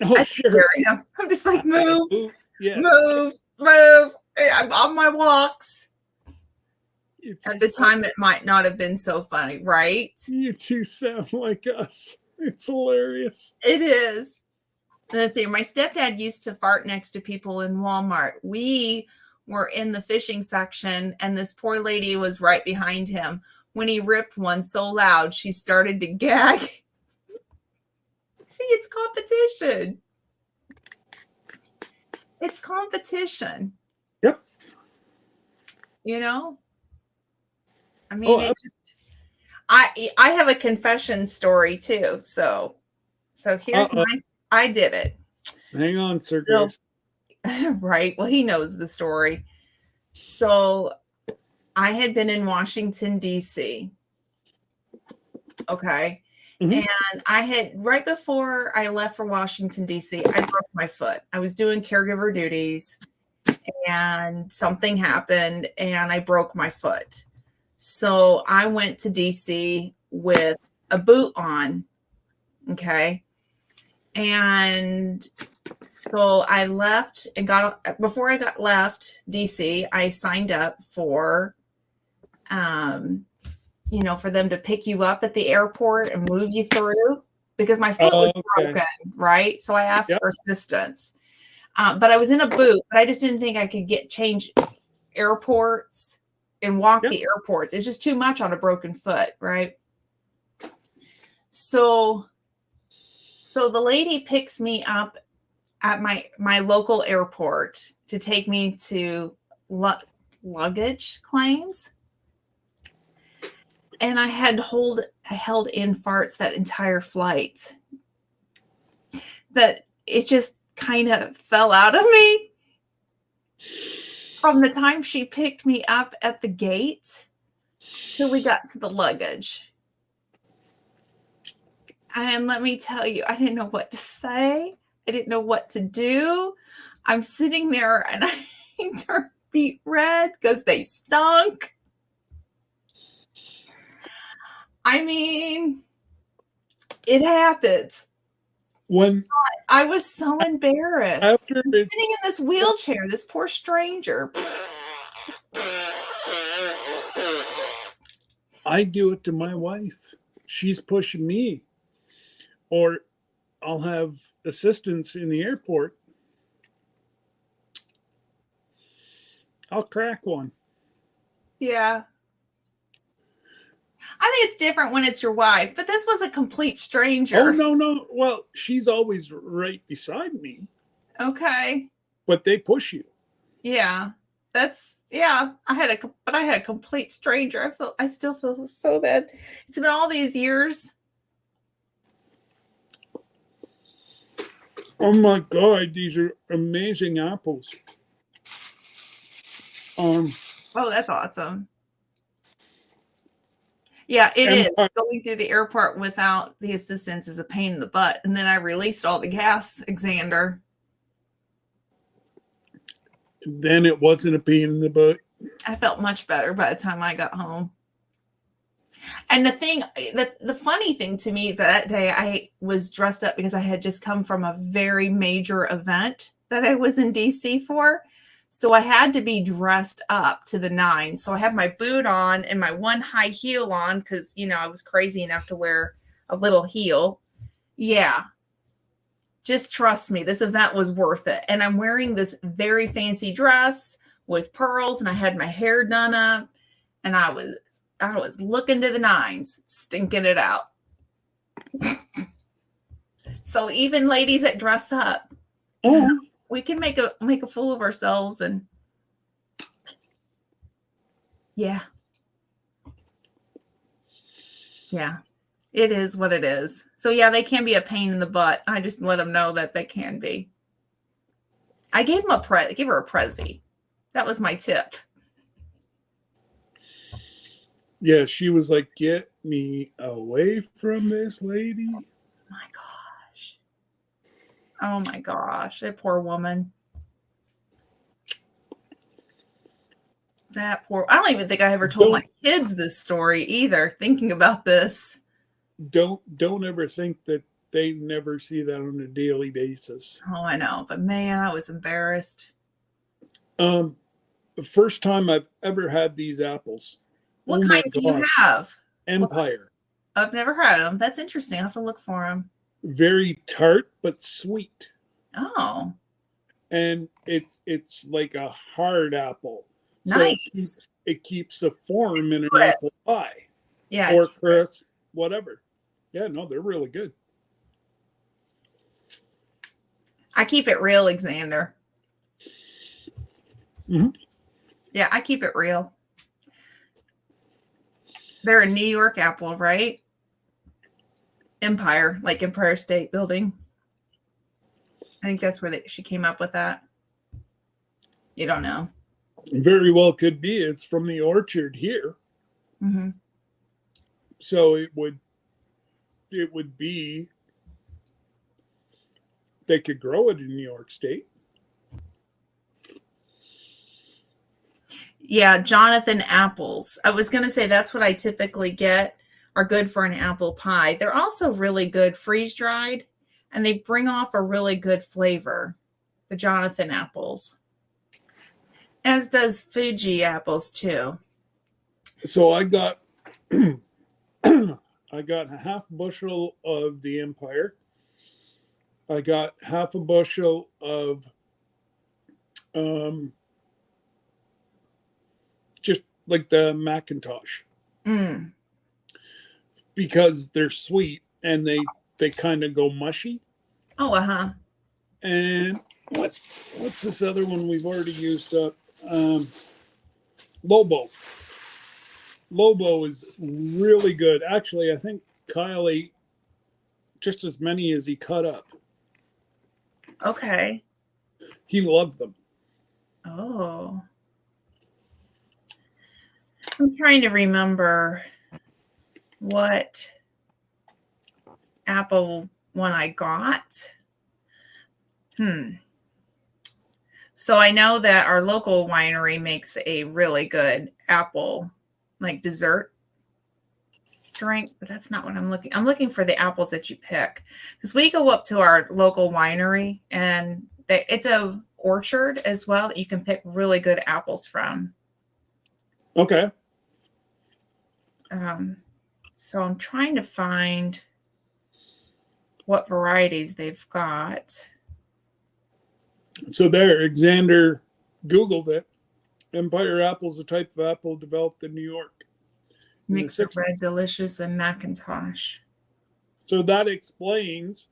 Oh, sure. I'm just like, move, yeah. move. I'm on my walks. At the time, it might not have been so funny, right? You two sound like us. It's hilarious. It is. Let's see. My stepdad used to fart next to people in Walmart. We were in the fishing section, and this poor lady was right behind him. When he ripped one so loud, she started to gag. See, it's competition. It's competition. Yep. I mean, I have a confession story too. So here's I did it. Hang on, Sir Grace. Right. Well, he knows the story. So I had been in Washington, D.C. Okay. Mm-hmm. And I had, right before I left for Washington, D.C., I broke my foot. I was doing caregiver duties and something happened and I broke my foot. So I went to D.C. with a boot on. Okay. And so I left and before I left DC, I signed up for, for them to pick you up at the airport and move you through because my foot was broken. Right. So I asked for assistance, but I was in a boot, but I just didn't think I could change airports and walk Yep. the airports. It's just too much on a broken foot, right? So the lady picks me up at my local airport to take me to luggage claims. And I held in farts that entire flight. That it just kind of fell out of me from the time she picked me up at the gate till we got to the luggage. And let me tell you, I didn't know what to say. I didn't know what to do. I'm sitting there and I turned beet red because they stunk. I mean, it happens. When I was so embarrassed. after I'm it, sitting in this wheelchair, this poor stranger. I do it to my wife. She's pushing me, or I'll have assistance in the airport. I'll crack one. Yeah. I think it's different when it's your wife, but this was a complete stranger. Oh, no. Well, she's always right beside me, Okay. but they push you. Yeah. I had a complete stranger. I still feel so bad. It's been all these years. Oh my God, these are amazing apples. Oh, that's awesome. Yeah, it is. Going through the airport without the assistance is a pain in the butt. And then I released all the gas, Xander. Then it wasn't a pain in the butt. I felt much better by the time I got home. And the funny thing to me that day, I was dressed up because I had just come from a very major event that I was in DC for. So I had to be dressed up to the nines. So I have my boot on and my one high heel on because, I was crazy enough to wear a little heel. Yeah. Just trust me, this event was worth it. And I'm wearing this very fancy dress with pearls and I had my hair done up and I was looking to the nines, stinking it out. So even ladies that dress up, we can make a fool of ourselves and yeah. It is what it is. So yeah, they can be a pain in the butt. I just let them know that they can be. I gave her a Prezi. That was my tip. Yeah, she was like, "Get me away from this lady." Oh my gosh, that poor woman. I don't even think I ever told my kids this story either, thinking about this. Don't ever think that they never see that on a daily basis. Oh, I know, but man, I was embarrassed. The first time I've ever had these apples. What kind do you have? Empire. I've never had them. That's interesting. I'll have to look for them. Very tart but sweet. Oh. And it's like a hard apple. Nice. So it keeps the form in an apple pie. Yeah. Or crisp, whatever. Yeah, no, they're really good. I keep it real, Xander. Mm-hmm. Yeah, I keep it real. They're a New York apple, right? Empire, like Empire State Building. I think that's where she came up with that. You don't know. Very well could be. It's from the orchard here. Mm-hmm. So it would be, they could grow it in New York State. Yeah, Jonathan apples. I was going to say that's what I typically get, are good for an apple pie. They're also really good freeze-dried, and they bring off a really good flavor, the Jonathan apples. As does Fuji apples, too. So I got I got a half bushel of the Empire. I got half a bushel of just like the Macintosh, Mm. because they're sweet and they kind of go mushy. Oh, uh-huh. And what's this other one we've already used up? Lobo. Lobo is really good. Actually, I think Kyle ate just as many as he cut up. Okay. He loved them. Oh. I'm trying to remember what apple one I got. So I know that our local winery makes a really good apple, like dessert drink, but that's not what I'm looking. I'm looking for the apples that you pick, because we go up to our local winery and it's a orchard as well that you can pick really good apples from. Okay. So I'm trying to find what varieties they've got. So there, Xander Googled it. Empire apple is a type of apple developed in New York. Mix of Red Delicious and Macintosh. So that explains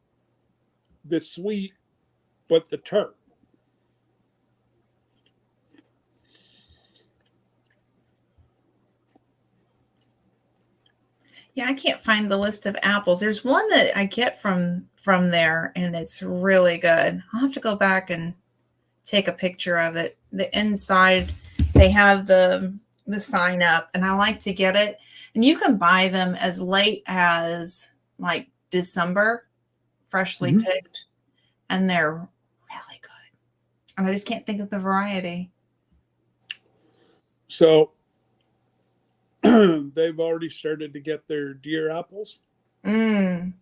the sweet, but the tart. Yeah, I can't find the list of apples. There's one that I get from there, and it's really good. I'll have to go back and take a picture of it. The inside, they have the sign up, and I like to get it. And you can buy them as late as like December, freshly picked, and they're really good. And I just can't think of the variety. So they've already started to get their deer apples. I'm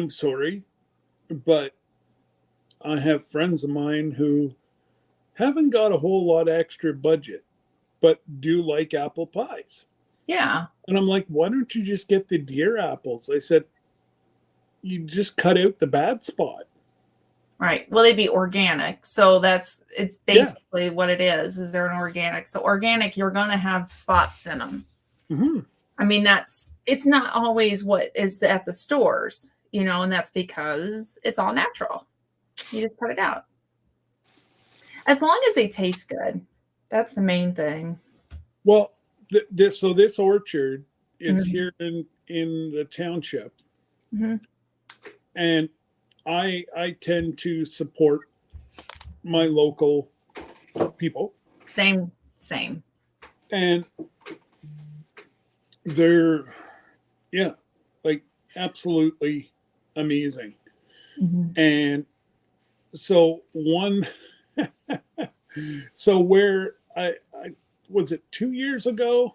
sorry, but I have friends of mine who haven't got a whole lot of extra budget, but do like apple pies. Yeah. And I'm like, why don't you just get the deer apples? I said, you just cut out the bad spot. Right. Will they be organic? So it's basically what it is they're an organic. So organic, you're going to have spots in them. Mm-hmm. I mean, it's not always what is at the stores, and that's because it's all natural. You just put it out. As long as they taste good. That's the main thing. Well, this orchard is here in the township. And I tend to support my local people. Same. And they're, like absolutely amazing. And so where I was it 2 years ago?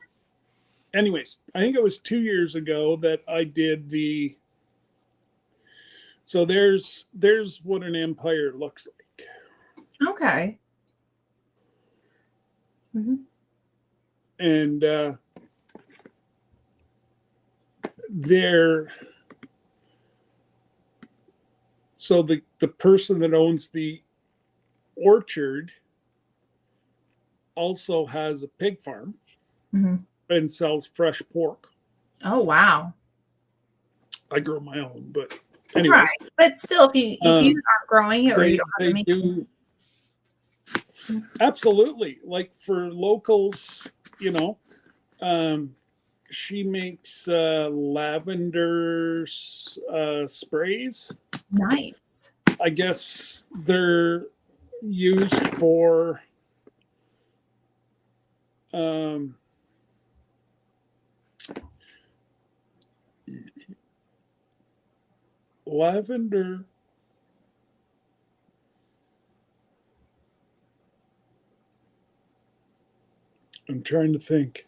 Anyways, I think it was 2 years ago that I did so there's what an empire looks like. Okay. And so the person that owns the orchard also has a pig farm and sells fresh pork. Oh, wow. I grow my own, but anyways. Right. But still, if you aren't growing it or you don't have to make it. Absolutely. Like for locals, she makes lavender sprays. Nice. I guess they're used for lavender. I'm trying to think.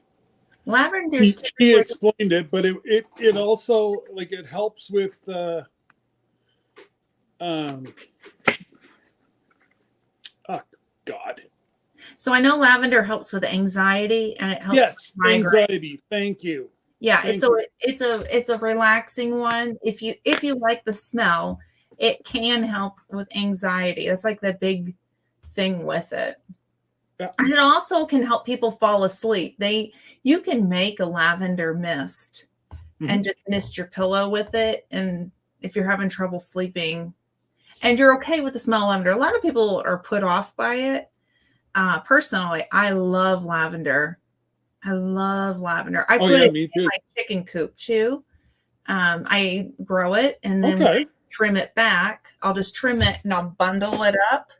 Lavender's She explained it, but it also like it helps with oh God. So I know lavender helps with anxiety and it helps with anxiety. Thank you. Yeah, so it's a relaxing one. If you like the smell, it can help with anxiety. That's like the big thing with it. Yeah. And it also can help people fall asleep. You can make a lavender mist and just mist your pillow with it. And if you're having trouble sleeping and you're okay with the smell of lavender, a lot of people are put off by it. Personally, I love lavender. I love lavender. I put it Me in too. my chicken coop too. I grow it, and then when Okay. I trim it back, I'll just trim it and I'll bundle it up.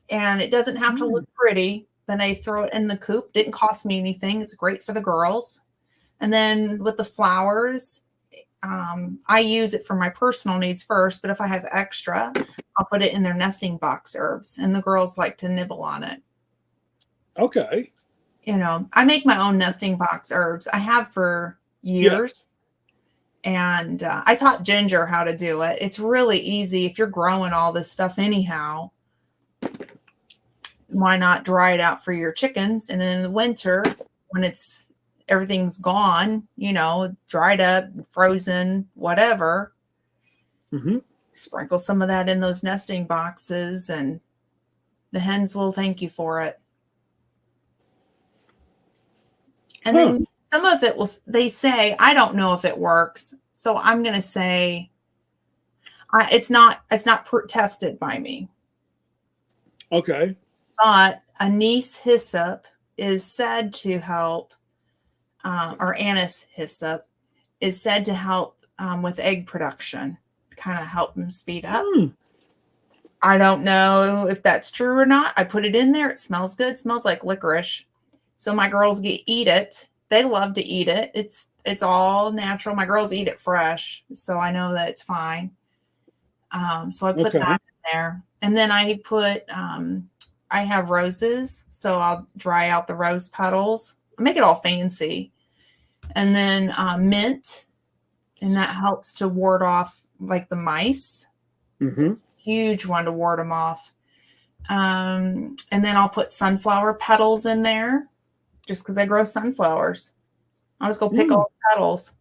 And it doesn't have to look pretty. Then I throw it in the coop. Didn't cost me anything. It's great for the girls. And then with the flowers, I use it for my personal needs first, but if I have extra, I'll put it in their nesting box herbs, and the girls like to nibble on it. Okay. I make my own nesting box herbs. I have for years. Yes. And I taught Ginger how to do it. It's really easy if you're growing all this stuff anyhow. Why not dry it out for your chickens? And then in the winter, when everything's gone, dried up, frozen, whatever, sprinkle some of that in those nesting boxes, and the hens will thank you for it. And then some of it they say, I don't know if it works. So I'm going to say it's not tested by me. Okay. But anise hyssop is said to help, or anise hyssop is said to help with egg production, kind of help them speed up. I don't know if that's true or not. I put it in there. It smells good. It smells like licorice. So my girls eat it. They love to eat it. It's all natural. My girls eat it fresh, so I know that it's fine. So I put that in there. And then I put, I have roses, so I'll dry out the rose petals. Make it all fancy. And then mint, and that helps to ward off like the mice. It's a huge one to ward them off. And then I'll put sunflower petals in there just because I grow sunflowers. I'll just go pick all the petals.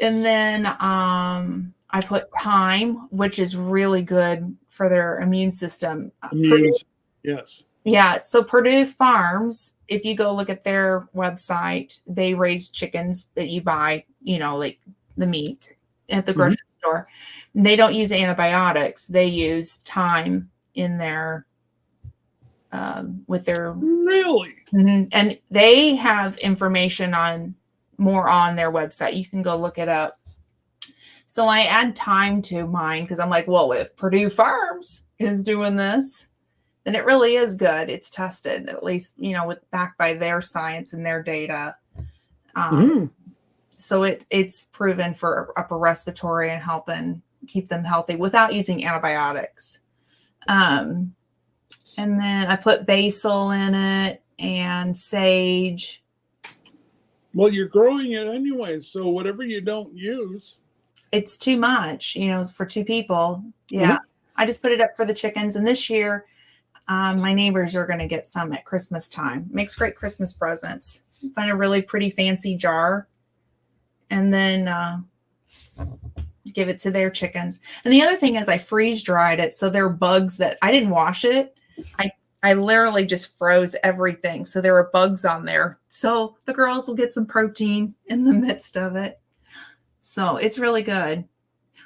And then I put thyme, which is really good for their immune system. Yes. Yeah. So Purdue Farms, if you go look at their website, they raise chickens that you buy, like the meat at the grocery store. They don't use antibiotics. They use thyme in their with their and they have information more on their website. You can go look it up. So I add thyme to mine because I'm like, well, if Purdue Farms is doing this, then it really is good. It's tested, at least, backed by their science and their data. So it's proven for upper respiratory and helping keep them healthy without using antibiotics. And then I put basil in it and sage. Well, you're growing it anyway, so whatever you don't use. It's too much, for two people. Yeah. I just put it up for the chickens. And this year, my neighbors are going to get some at Christmas time. Makes great Christmas presents. Find a really pretty fancy jar and then give it to their chickens. And the other thing is I freeze dried it. So there are bugs that I didn't wash it. I literally just froze everything. So there were bugs on there. So the girls will get some protein in the midst of it. So it's really good.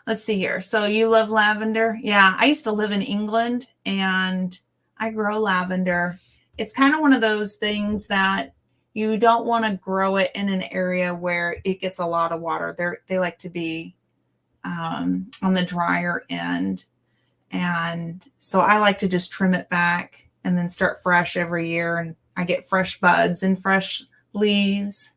Let's see here. So you love lavender? Yeah, I used to live in England and I grow lavender. It's kind of one of those things that you don't want to grow it in an area where it gets a lot of water. They like to be on the drier end. And so I like to just trim it back and then start fresh every year. And I get fresh buds and fresh leaves.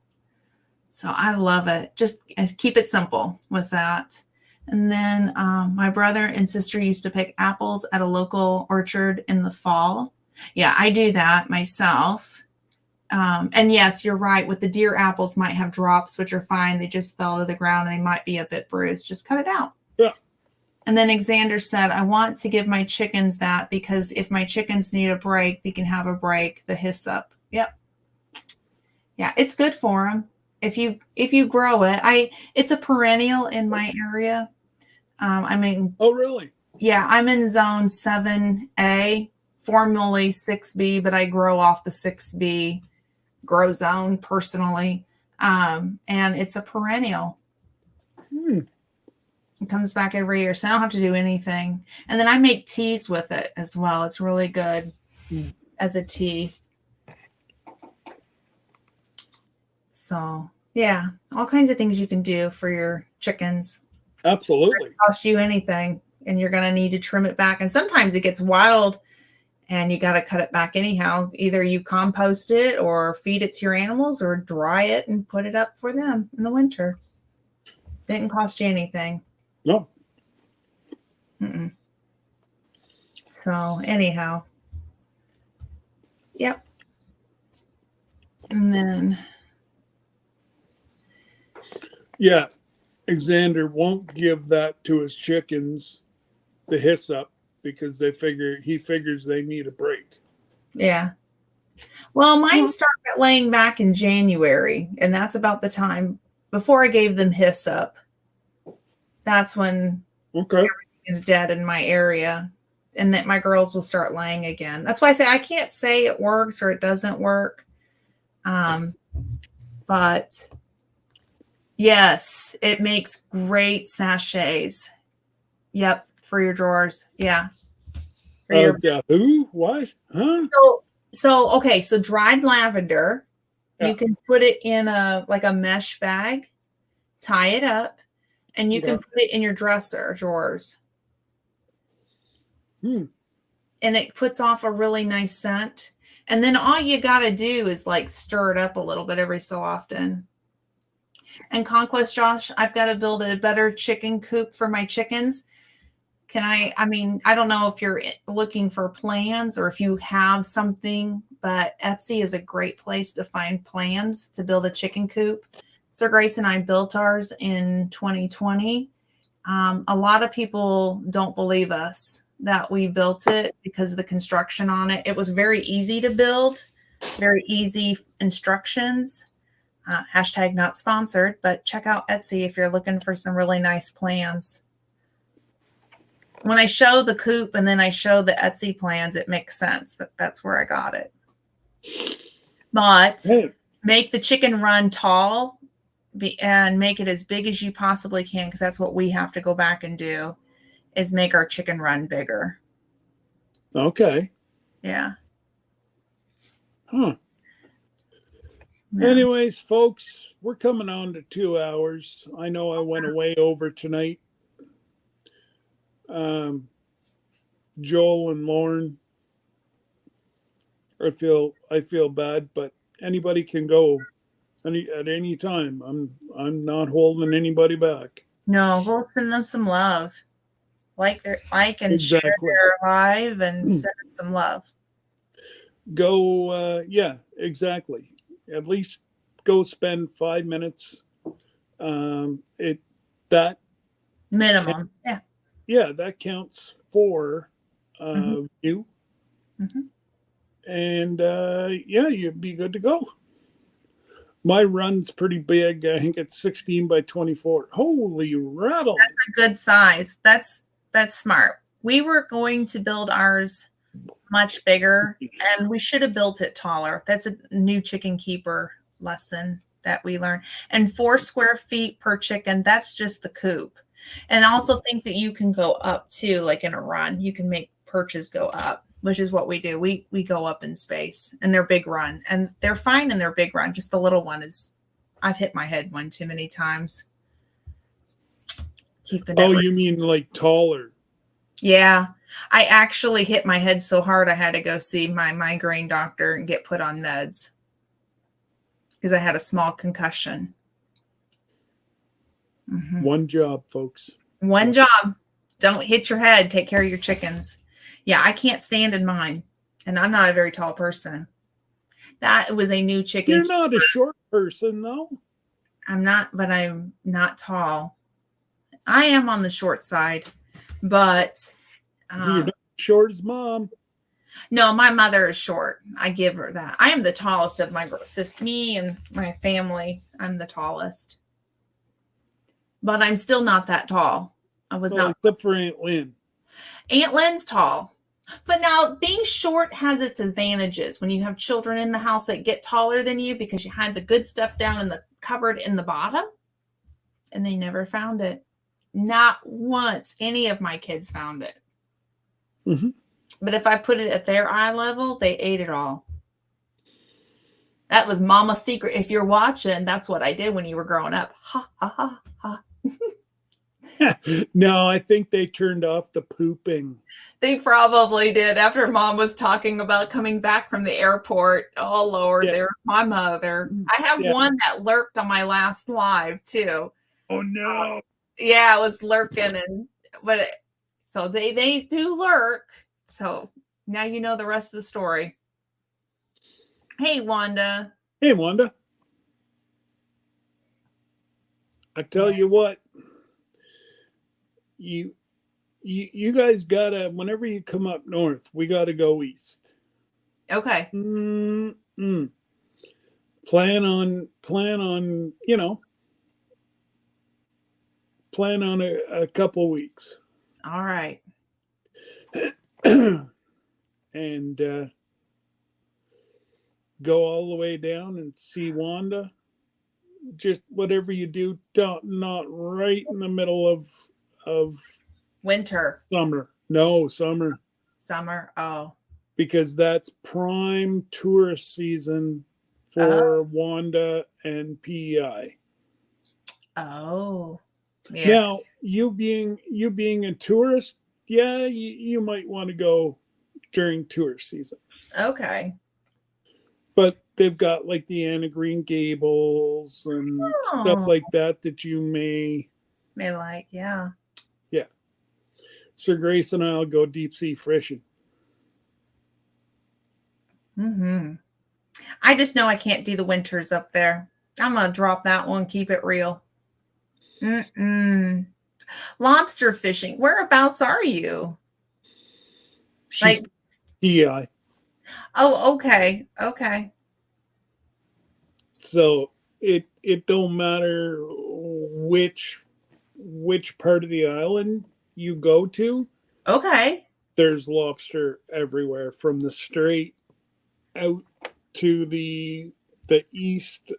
So I love it. Just keep it simple with that. And then my brother and sister used to pick apples at a local orchard in the fall. Yeah, I do that myself. And yes, you're right. With the deer apples might have drops, which are fine. They just fell to the ground and they might be a bit bruised. Just cut it out. Yeah. And then Xander said, I want to give my chickens that because if my chickens need a break, they can have a break. The hyssop. Yep. Yeah, it's good for them. If you grow it, it's a perennial in my area. Oh, really? Yeah, I'm in zone 7A formerly 6B, but I grow off the 6B grow zone personally. And it's a perennial. It comes back every year, so I don't have to do anything. And then I make teas with it as well. It's really good as a tea. So, yeah, all kinds of things you can do for your chickens. Absolutely. It doesn't cost you anything, and you're going to need to trim it back. And sometimes it gets wild, and you got to cut it back anyhow. Either you compost it or feed it to your animals or dry it and put it up for them in the winter. Didn't cost you anything. No. Mm-mm. So anyhow, yep. And then, yeah, Xander won't give that to his chickens, the hiss up, because he figures they need a break. yeah. Well, mine started laying back in January, and that's about the time before I gave them hiss up. That's when everything is dead in my area, and that my girls will start laying again. That's why I say I can't say it works or it doesn't work. But yes, it makes great sachets. Yep, for your drawers. Yeah. For your who? What? Huh? So dried lavender, you can put it in a mesh bag, tie it up, and you can put it in your dresser drawers. And it puts off a really nice scent. And then all you got to do is stir it up a little bit every so often. And Conquest Josh, I've got to build a better chicken coop for my chickens. I don't know if you're looking for plans or if you have something, but Etsy is a great place to find plans to build a chicken coop. Sir Grace and I built ours in 2020. A lot of people don't believe us that we built it because of the construction on it. It was very easy to build, very easy instructions. Hashtag not sponsored, but check out Etsy if you're looking for some really nice plans. When I show the coop and then I show the Etsy plans, it makes sense that's where I got it. But make the chicken run tall and make it as big as you possibly can, because that's what we have to go back and do, is make our chicken run bigger. Okay. Yeah. Huh. Yeah. Anyways, folks, we're coming on to 2 hours. I know I went way over tonight. Joel and Lauren, I feel bad, but anybody can go at any time. I'm not holding anybody back. No, we'll send them some love. And share their live and send them some love. Go, yeah, exactly. At least go spend 5 minutes. That minimum, yeah. Yeah, that counts for you. And yeah, you'd be good to go. My run's pretty big. I think it's 16 by 24. Holy rattle. That's a good size. That's smart. We were going to build ours much bigger, and we should have built it taller. That's a new chicken keeper lesson that we learned. And 4 square feet per chicken, that's just the coop. And I also think that you can go up too, like in a run. You can make perches go up, which is what we do. We go up in space, and they're big run, and they're fine in their big run. Just the little one is, I've hit my head one too many times. Keep the you mean like taller? Yeah. I actually hit my head so hard I had to go see my migraine doctor and get put on meds because I had a small concussion. One job, folks. One job. Don't hit your head. Take care of your chickens. Yeah, I can't stand in mine, and I'm not a very tall person. That was a new chicken. You're not a short person, though. I'm not, but I'm not tall. I am on the short side, but you're not short as Mom. No, my mother is short. I give her that. I am the tallest of my sister. Me and my family, I'm the tallest. But I'm still not that tall. I was not. Except for Aunt Lynn. Aunt Lynn's tall. But now being short has its advantages when you have children in the house that get taller than you because you had the good stuff down in the cupboard in the bottom and they never found it. Not once any of my kids found it. Mm-hmm. But if I put it at their eye level, they ate it all. That was Mama's secret. If you're watching, that's what I did when you were growing up. Ha, ha, ha, ha. No, I think they turned off the pooping. They probably did after Mom was talking about coming back from the airport. Oh, Lord, Yeah. there's my mother. I have one that lurked on my last live, too. Oh, no. Yeah, it was lurking. So they do lurk. So now you know the rest of the story. Hey, Wanda. Hey, Wanda. I tell you what, you guys gotta, whenever you come up north, we gotta go east. Okay. Plan on a couple weeks. All right. And go all the way down and see Wanda. Just whatever you do, not right in the middle of winter. Summer. No, summer. Summer. Oh. Because that's prime tourist season for Wanda and PEI. Oh. Yeah. Now, you being a tourist, yeah, you might want to go during tourist season. Okay. But they've got like the Anna Green Gables and stuff like that you may like, yeah. Yeah. Sir Grace and I'll go deep sea fishing. Mm-hmm. I just know I can't do the winters up there. I'm gonna drop that one. Keep it real. Lobster fishing. Whereabouts are you? She's like PEI. Oh, okay. Okay. So it don't matter which part of the island you go to. Okay. There's lobster everywhere from the strait out to the east,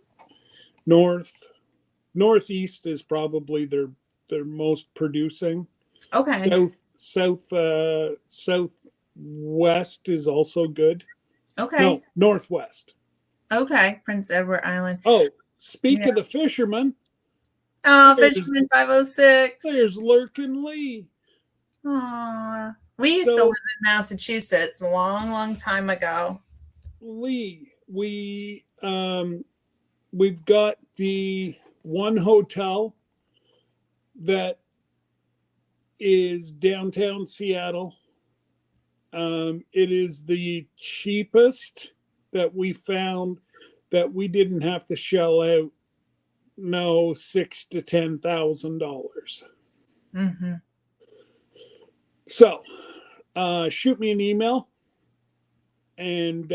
northeast is probably their most producing. Okay. Southwest is also good. Okay. No, northwest. Okay. Prince Edward Island. Oh, speak of the fishermen. Oh, Fisherman 506. There's Lurkin Lee. Aww. We used to live in Massachusetts a long, long time ago. Lee, we've got the one hotel that is downtown Seattle. It is the cheapest that we found that we didn't have to shell out $6,000 to $10,000. Mm-hmm. So, shoot me an email and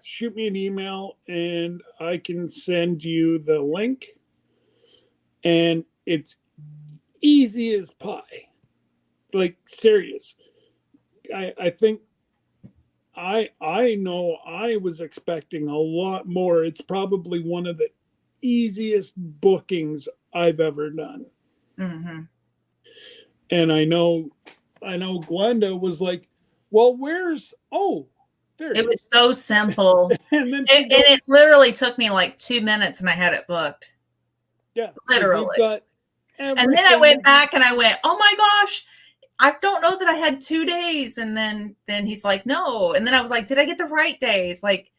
shoot me an email and I can send you the link. And it's easy as pie. Like, serious. I think I know I was expecting a lot more. It's probably one of the easiest bookings I've ever done. Mm-hmm. And I know Glenda was like, well, where's there it was so simple. And then it literally took me like 2 minutes and I had it booked. Yeah. Literally. And then I went back and I went, oh my gosh, I don't know that I had 2 days. And then he's like, no. And then I was like, did I get the right days? Like,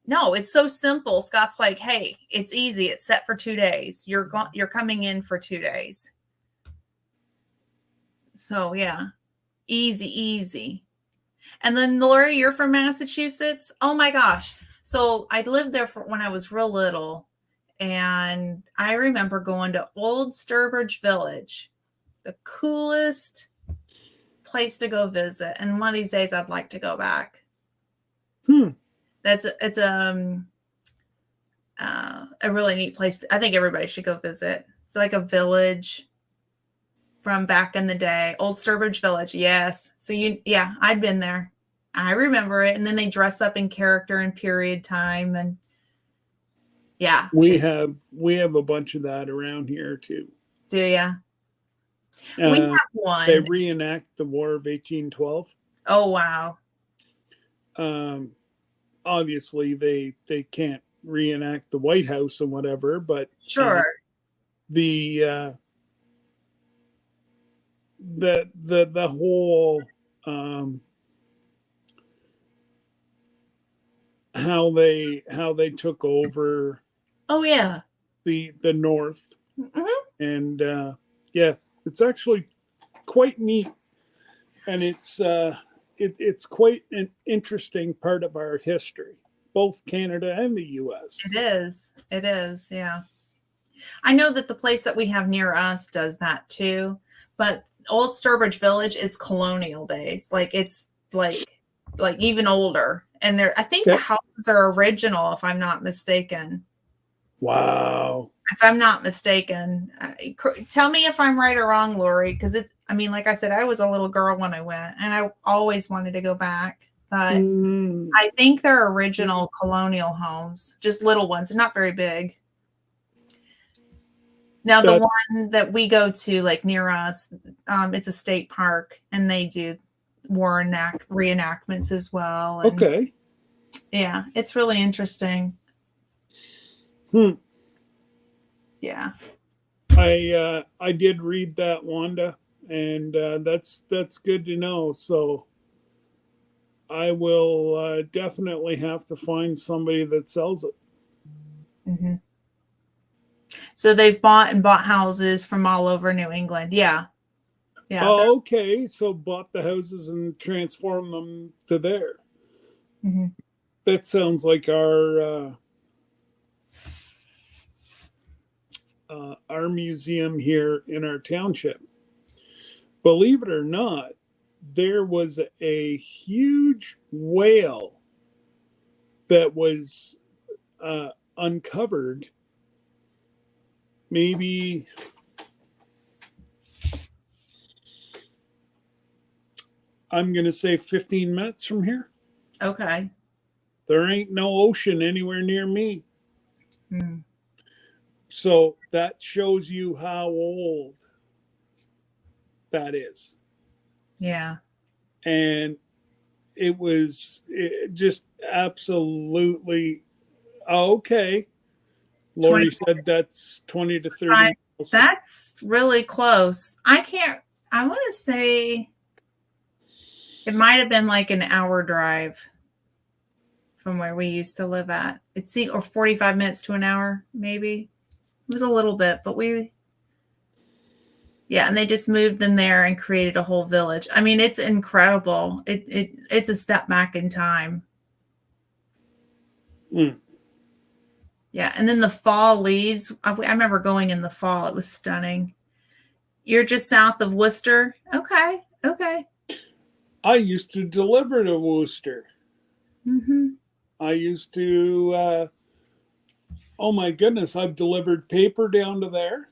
no, it's so simple. Scott's like, hey, it's easy. It's set for 2 days. You're coming in for 2 days. So yeah, easy. And then Lori, you're from Massachusetts. Oh my gosh. So I lived there when I was real little. And I remember going to Old Sturbridge Village, the coolest place to go visit. And one of these days I'd like to go back. It's a really neat place. I think everybody should go visit. It's like a village from back in the day. Old Sturbridge Village. Yes. So yeah, I'd been there. I remember it. And then they dress up in character and period time. And yeah. We have a bunch of that around here too. Do ya? We have one. They reenact the War of 1812. Oh, wow. Obviously they can't reenact the White House and whatever, but sure. The whole how they took over. Oh yeah. The North. Mm-hmm. And yeah, it's actually quite neat, and it's quite an interesting part of our history, both Canada and the U.S. It is, yeah. I know that the place that we have near us does that too, but Old Sturbridge Village is colonial days. Like it's like even older, and I think the houses are original, if I'm not mistaken. Wow. If I'm not mistaken, tell me if I'm right or wrong, Lori, because like I said, I was a little girl when I went, and I always wanted to go back. But I think they're original colonial homes, just little ones, not very big. Now, the one that we go to, like near us, it's a state park, and they do war reenactments as well. And okay. Yeah, it's really interesting. Yeah. I did read that, Wanda, and that's good to know. So I will definitely have to find somebody that sells it. Mm-hmm. So they've bought houses from all over New England. Yeah. Yeah. Oh, okay. So bought the houses and transformed them to there. Mm-hmm. That sounds like our museum here in our township. Believe it or not, there was a huge whale that was uncovered maybe I'm going to say 15 minutes from here. Okay. There ain't no ocean anywhere near me. So that shows you how old that is. Yeah. And it was just absolutely okay. Lori said that's 20 to 30 miles. That's really close. I want to say it might have been like an hour drive from where we used to live at. Or 45 minutes to an hour, maybe. It was a little bit, but and they just moved them there and created a whole village. I mean, it's incredible. It's a step back in time. Yeah, and then the fall leaves. I remember going in the fall. It was stunning. You're just south of Worcester? Okay. I used to deliver to Worcester. Mm-hmm. I used to, oh my goodness, I've delivered paper down to there.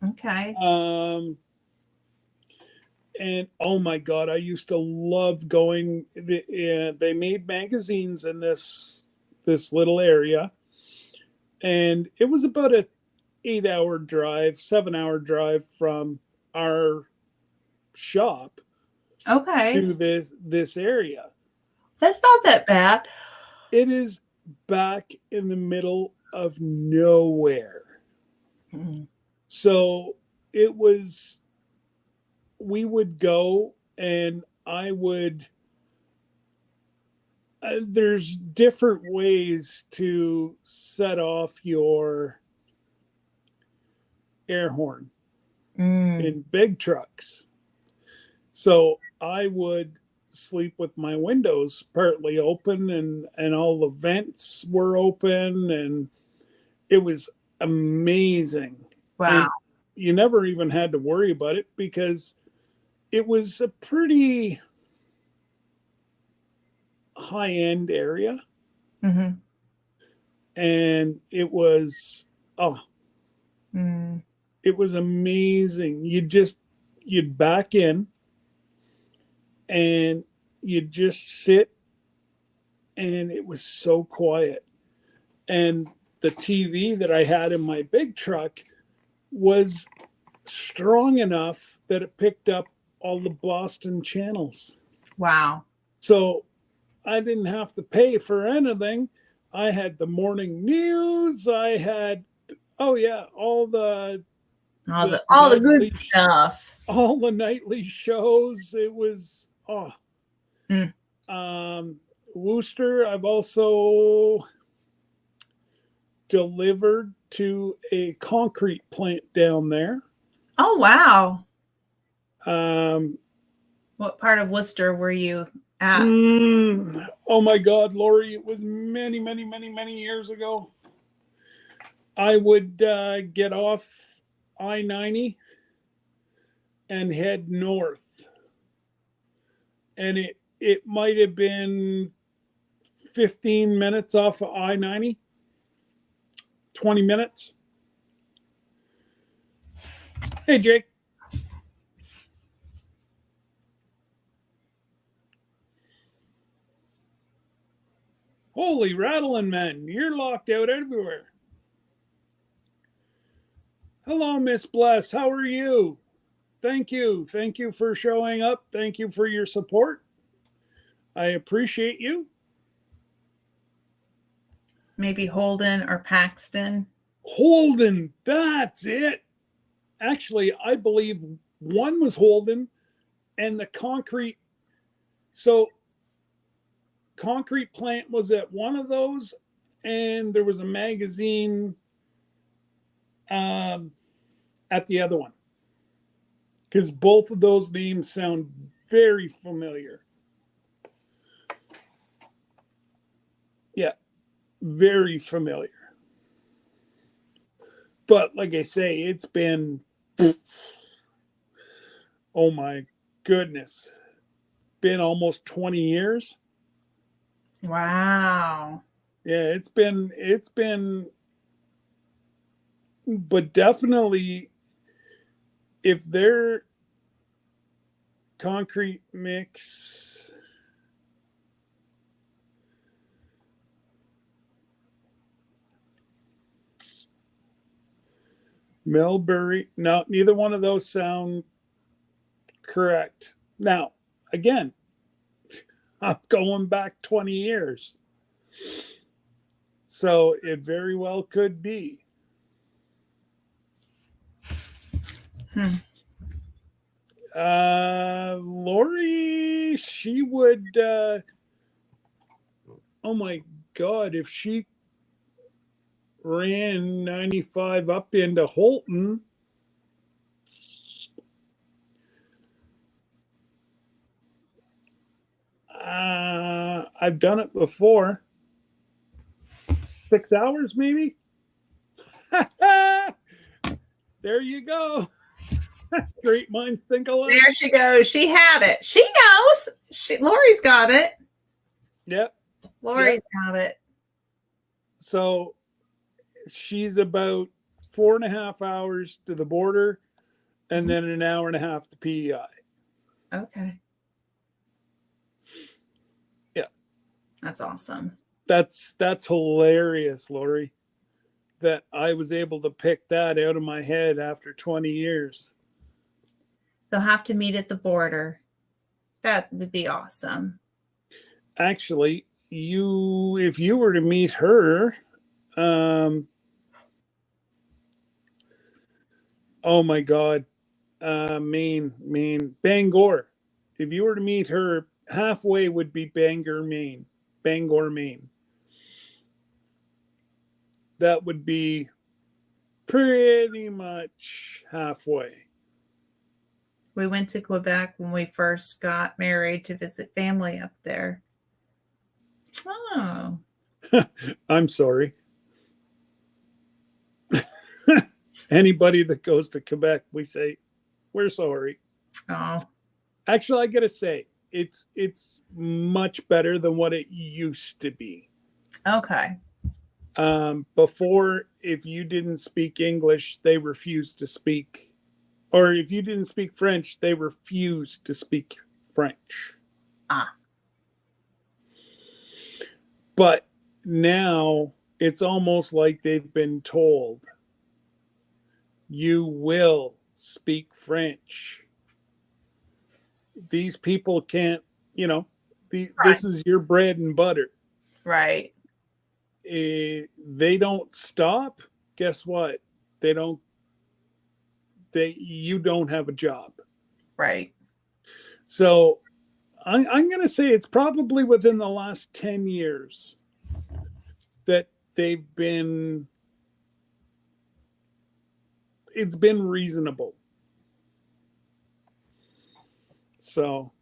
Okay. And oh my God, I used to love going. They made magazines in this little area, and it was about a 8-hour drive, 7-hour drive from our shop. Okay. To this area. That's not that bad. It is back in the middle of nowhere. Mm-hmm. So we would go, and I would, there's different ways to set off your air horn in big trucks. So I would sleep with my windows partly open, and all the vents were open, and it was amazing. Wow. And you never even had to worry about it because it was a pretty high-end area. Mm-hmm. And it was it was amazing. You just you'd back in and you'd just sit, and it was so quiet. And the TV that I had in my big truck was strong enough that it picked up all the Boston channels. Wow. So I didn't have to pay for anything. I had the morning news. I had, all the good nightly stuff. all the nightly shows. It was Mm. Worcester. I've also delivered to a concrete plant down there. Oh, wow. Um, What part of Worcester were you at? Oh my God, Lori, it was many, many, many, many years ago. I would get off I-90 and head north. And it might have been 15 minutes off of I-90, 20 minutes. Hey, Jake. Holy rattling, man. You're locked out everywhere. Hello, Miss Bless. How are you? Thank you. Thank you for showing up. Thank you for your support. I appreciate you. Maybe Holden or Paxton. Holden, that's it. Actually, I believe one was Holden and the concrete. So, concrete plant was at one of those, and there was a magazine at the other one. Because both of those names sound very familiar. Yeah, very familiar. But like I say, it's been, oh my goodness, been almost 20 years. Wow. Yeah, it's been, but definitely if their concrete mix, Melbury, no, neither one of those sound correct. Now, again, I'm going back 20 years. So it very well could be. Lori, she would, oh my God, if she ran 95 up into Holton, I've done it before. 6 hours, maybe. There you go. Great minds think alike. There she goes. She had it. She knows. Lori's got it. Yep. Lori's got it. So she's about 4.5 hours to the border, and then an hour and a half to PEI. Okay. Yeah. That's awesome. That's hilarious, Lori, that I was able to pick that out of my head after 20 years. They'll have to meet at the border. That would be awesome. Actually, if you were to meet her, oh my God, Maine, Bangor. If you were to meet her, halfway would be Bangor, Maine. That would be pretty much halfway. We went to Quebec when we first got married to visit family up there. Oh. I'm sorry. Anybody that goes to Quebec, we say, we're sorry. Oh. Actually, I gotta say, it's much better than what it used to be. Okay. Before, if you didn't speak English, they refused to speak or if you didn't speak French, they refused to speak French. Ah. But now it's almost like they've been told, you will speak French. These people can't, this is your bread and butter. Right. They don't stop. Guess what? You don't have a job. Right. So I'm going to say it's probably within the last 10 years that it's been reasonable. So,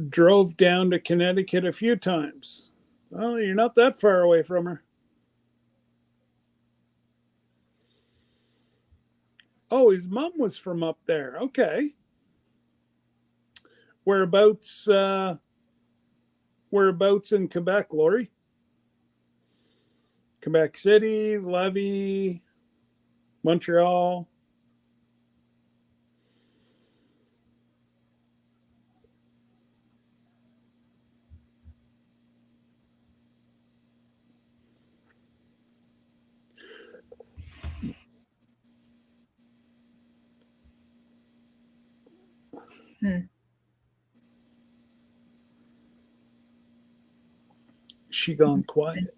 drove down to Connecticut a few times. Well, you're not that far away from her. Oh, his mom was from up there. Okay. Whereabouts in Quebec, Lori? Quebec City, Lévis, Montreal. She gone quiet.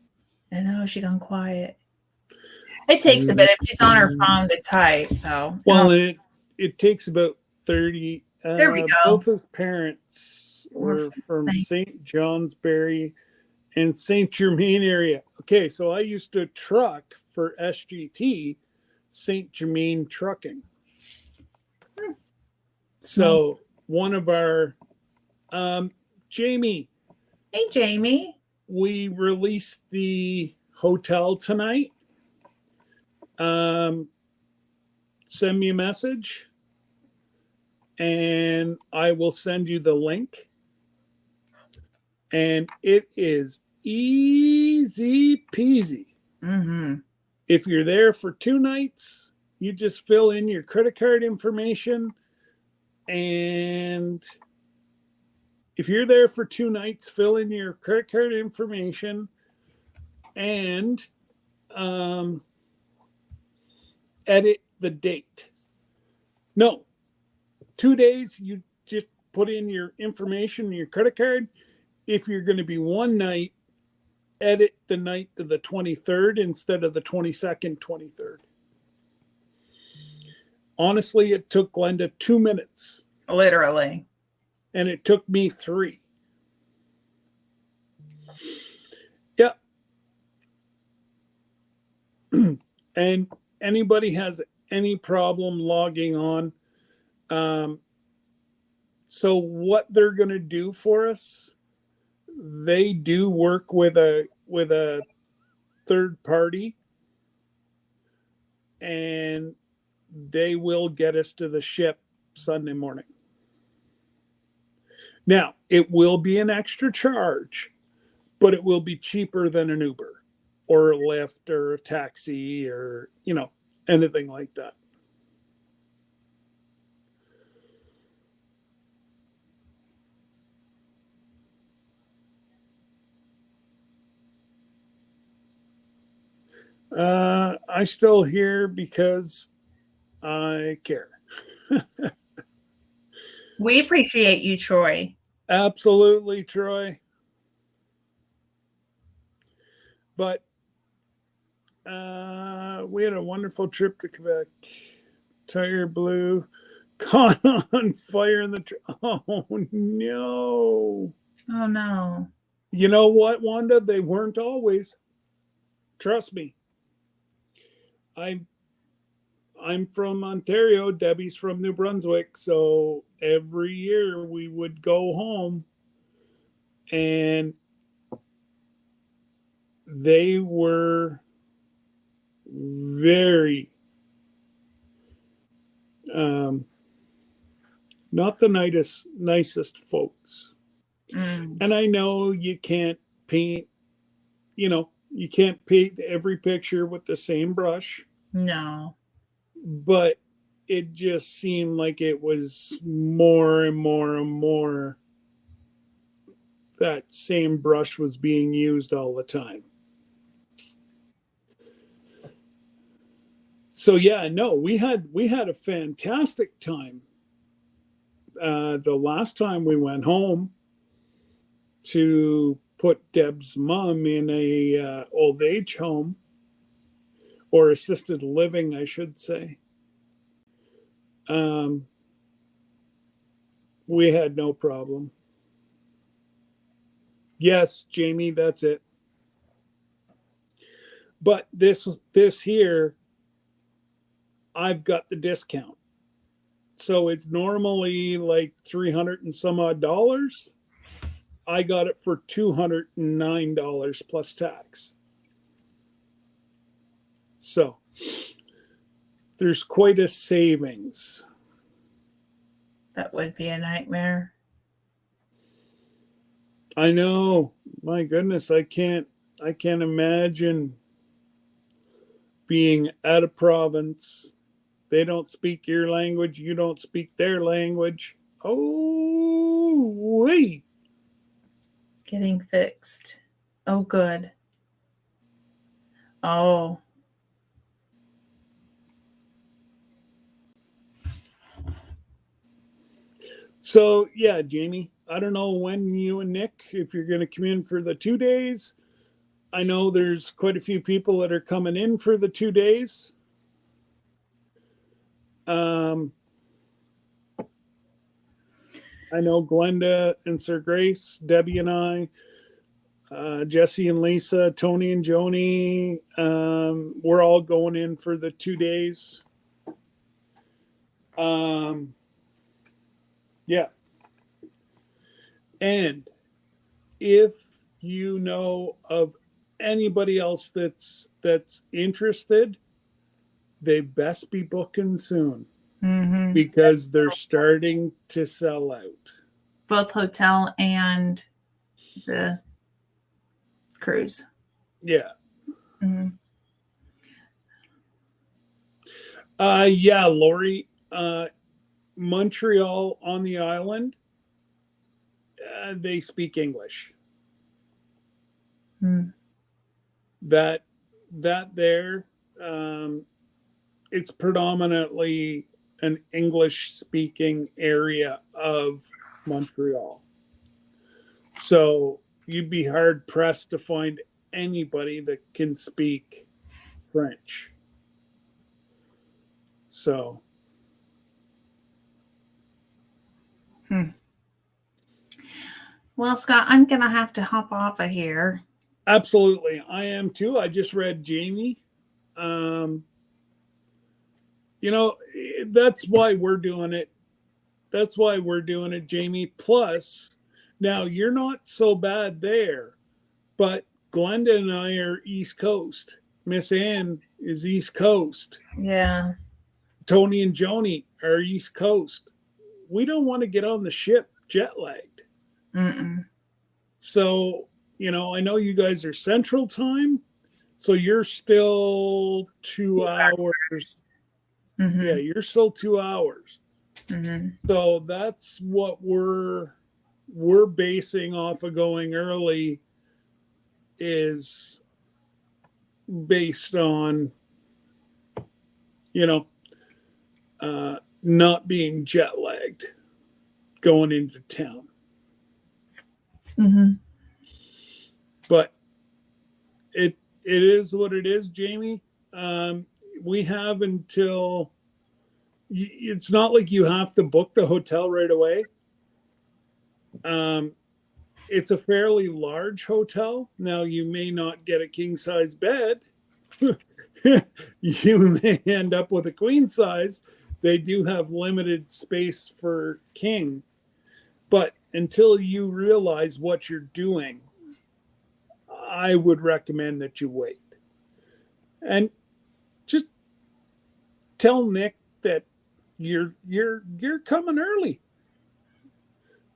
I know, she gone quiet. It takes a bit. If she's on her phone to type, so. Well, it takes about 30. There we go. Both his parents were from St. Johnsbury and St. Germain area. Okay, so I used to truck for SGT, St. Germain Trucking. So one of our, Jamie. Hey, Jamie. We released the hotel tonight. Send me a message and I will send you the link. And it is easy peasy. Mm-hmm. If you're there for 2 nights, you just fill in your credit card information. And if you're there for 2 nights, fill in your credit card information and edit the date. No, 2 days, you just put in your information, your credit card. If you're going to be 1 night, edit the night to the 23rd instead of the 22nd, 23rd. Honestly, it took Glenda 2 minutes. Literally. And it took me 3. Yeah. And anybody has any problem logging on. So what they're going to do for us, they do work with a third party, and they will get us to the ship Sunday morning. Now, it will be an extra charge, but it will be cheaper than an Uber or a Lyft or a taxi or, anything like that. I still hear because I care. We appreciate you, Troy. Absolutely, Troy. But we had a wonderful trip to Quebec. Tire blew, caught on fire in the oh no. Oh no. You know what, Wanda? They weren't always. Trust me. I'm from Ontario. Debbie's from New Brunswick. So every year we would go home and they were very, not the nicest folks. And I know you can't paint, You can't paint every picture with the same brush, No. but it just seemed like it was more and more and more that same brush was being used all the time. So yeah, no, we had a fantastic time. The last time we went home to put Deb's mom in a old age home, or assisted living, I should say. We had no problem. Yes, Jamie, that's it. But this here, I've got the discount. So it's normally like 300 and some odd dollars. I got it for $209 plus tax. So there's quite a savings. That would be a nightmare. I know. My goodness, I can't imagine being at a province. They don't speak your language, you don't speak their language. Oh, wait. Getting fixed. Oh, good. Oh. So, yeah, Jamie, I don't know when you and Nick, if you're going to come in for the 2 days. I know there's quite a few people that are coming in for the 2 days. I know Glenda and Sir Grace, Debbie and I, Jesse and Lisa, Tony and Joni, we're all going in for the 2 days. Yeah. And if you know of anybody else that's interested, they best be booking soon. Mm-hmm. Because they're starting to sell out. Both hotel and the cruise. Yeah. Mm-hmm. Yeah, Lori. Montreal on the island, they speak English. Mm. That there, it's predominantly an English speaking area of Montreal. So you'd be hard pressed to find anybody that can speak French. So. Well, Scott, I'm going to have to hop off of here. Absolutely. I am too. I just read Jamie. That's why we're doing it. That's why we're doing it, Jamie. Plus, now you're not so bad there, but Glenda and I are East Coast. Miss Ann is East Coast. Yeah. Tony and Joni are East Coast. We don't want to get on the ship jet lagged. Mm-mm. So, I know you guys are Central Time, so you're still 2 hours. Mm-hmm. Yeah, you're still 2 hours. Mm-hmm. So that's what we're basing off of going early, is based on not being jet lagged going into town. Mm-hmm. But it is what it is, Jamie. We have until, it's not like you have to book the hotel right away. It's a fairly large hotel. Now, you may not get a king size bed. You may end up with a queen size. They do have limited space for king. But until you realize what you're doing, I would recommend that you wait. And just tell Nick that you're coming early,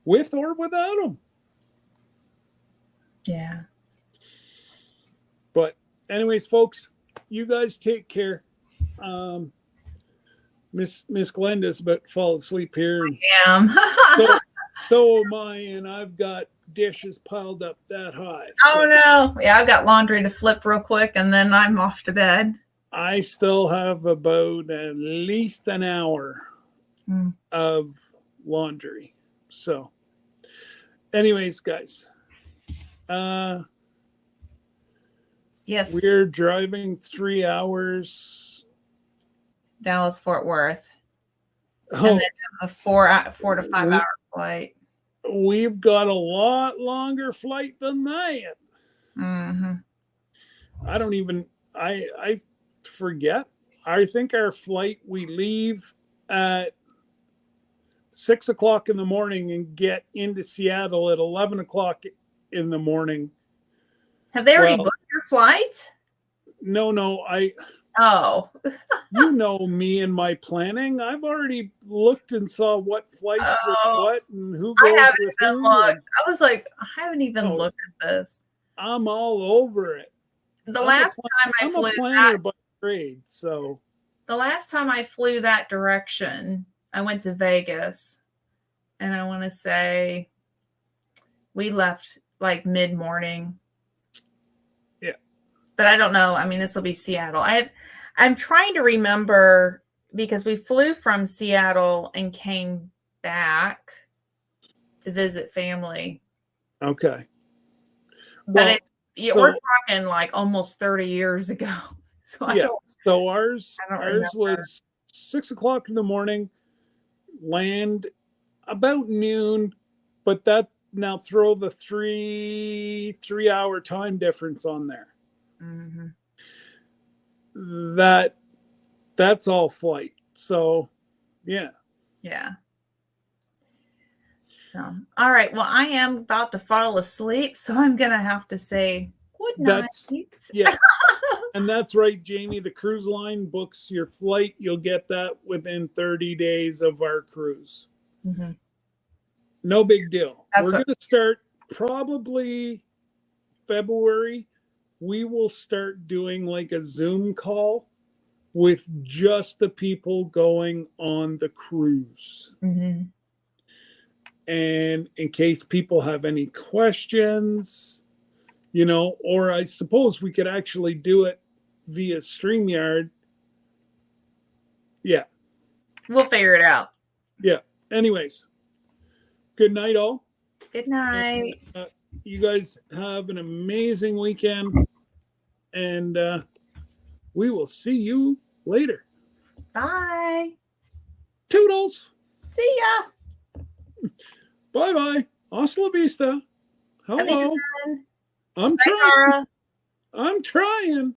with or without him. Yeah. But anyways, folks, you guys take care. Miss Glenda's about to fall asleep here. Damn. So am I, and I've got dishes piled up that high. Oh no. Yeah, I've got laundry to flip real quick and then I'm off to bed. I still have about at least an hour of laundry. So anyways, guys, yes, we're driving 3 hours. Dallas Fort Worth. Oh, and then a 4 to 5 hour flight. We've got a lot longer flight than that. Mm-hmm. I don't even, I forget. I think our flight, we leave at 6 o'clock in the morning and get into Seattle at 11 o'clock in the morning. Have they already booked your flight? No, Oh. You know me and my planning. I've already looked and saw what flights with what and who goes I haven't with even who. looked. I was like, I haven't even looked at this. I'm all over it. The last time I flew, I'm a planner by trade, so the last time I flew that direction, I went to Vegas, and I want to say we left like mid-morning. Yeah, but I don't know. I mean, this will be Seattle. I'm trying to remember because we flew from Seattle and came back to visit family. Okay. But we're talking like almost 30 years ago. So so ours was 6 o'clock in the morning, land about noon, but that now throw the three hour time difference on there. Mm-hmm. That's all flight. So yeah. So all right, well, I am about to fall asleep, so I'm gonna have to say good night. Yes. And that's right, Jamie. The cruise line books your flight. You'll get that within 30 days of our cruise. Mm-hmm. No big deal. We're going to start probably February. We will start doing like a Zoom call with just the people going on the cruise. Mm-hmm. And in case people have any questions, or I suppose we could actually do it via StreamYard. Yeah. We'll figure it out. Yeah. Anyways, good night, all. Good night. And, you guys have an amazing weekend, and we will see you later. Bye. Toodles. See ya. Bye-bye. Hasta la vista. Hello. I'm trying. trying.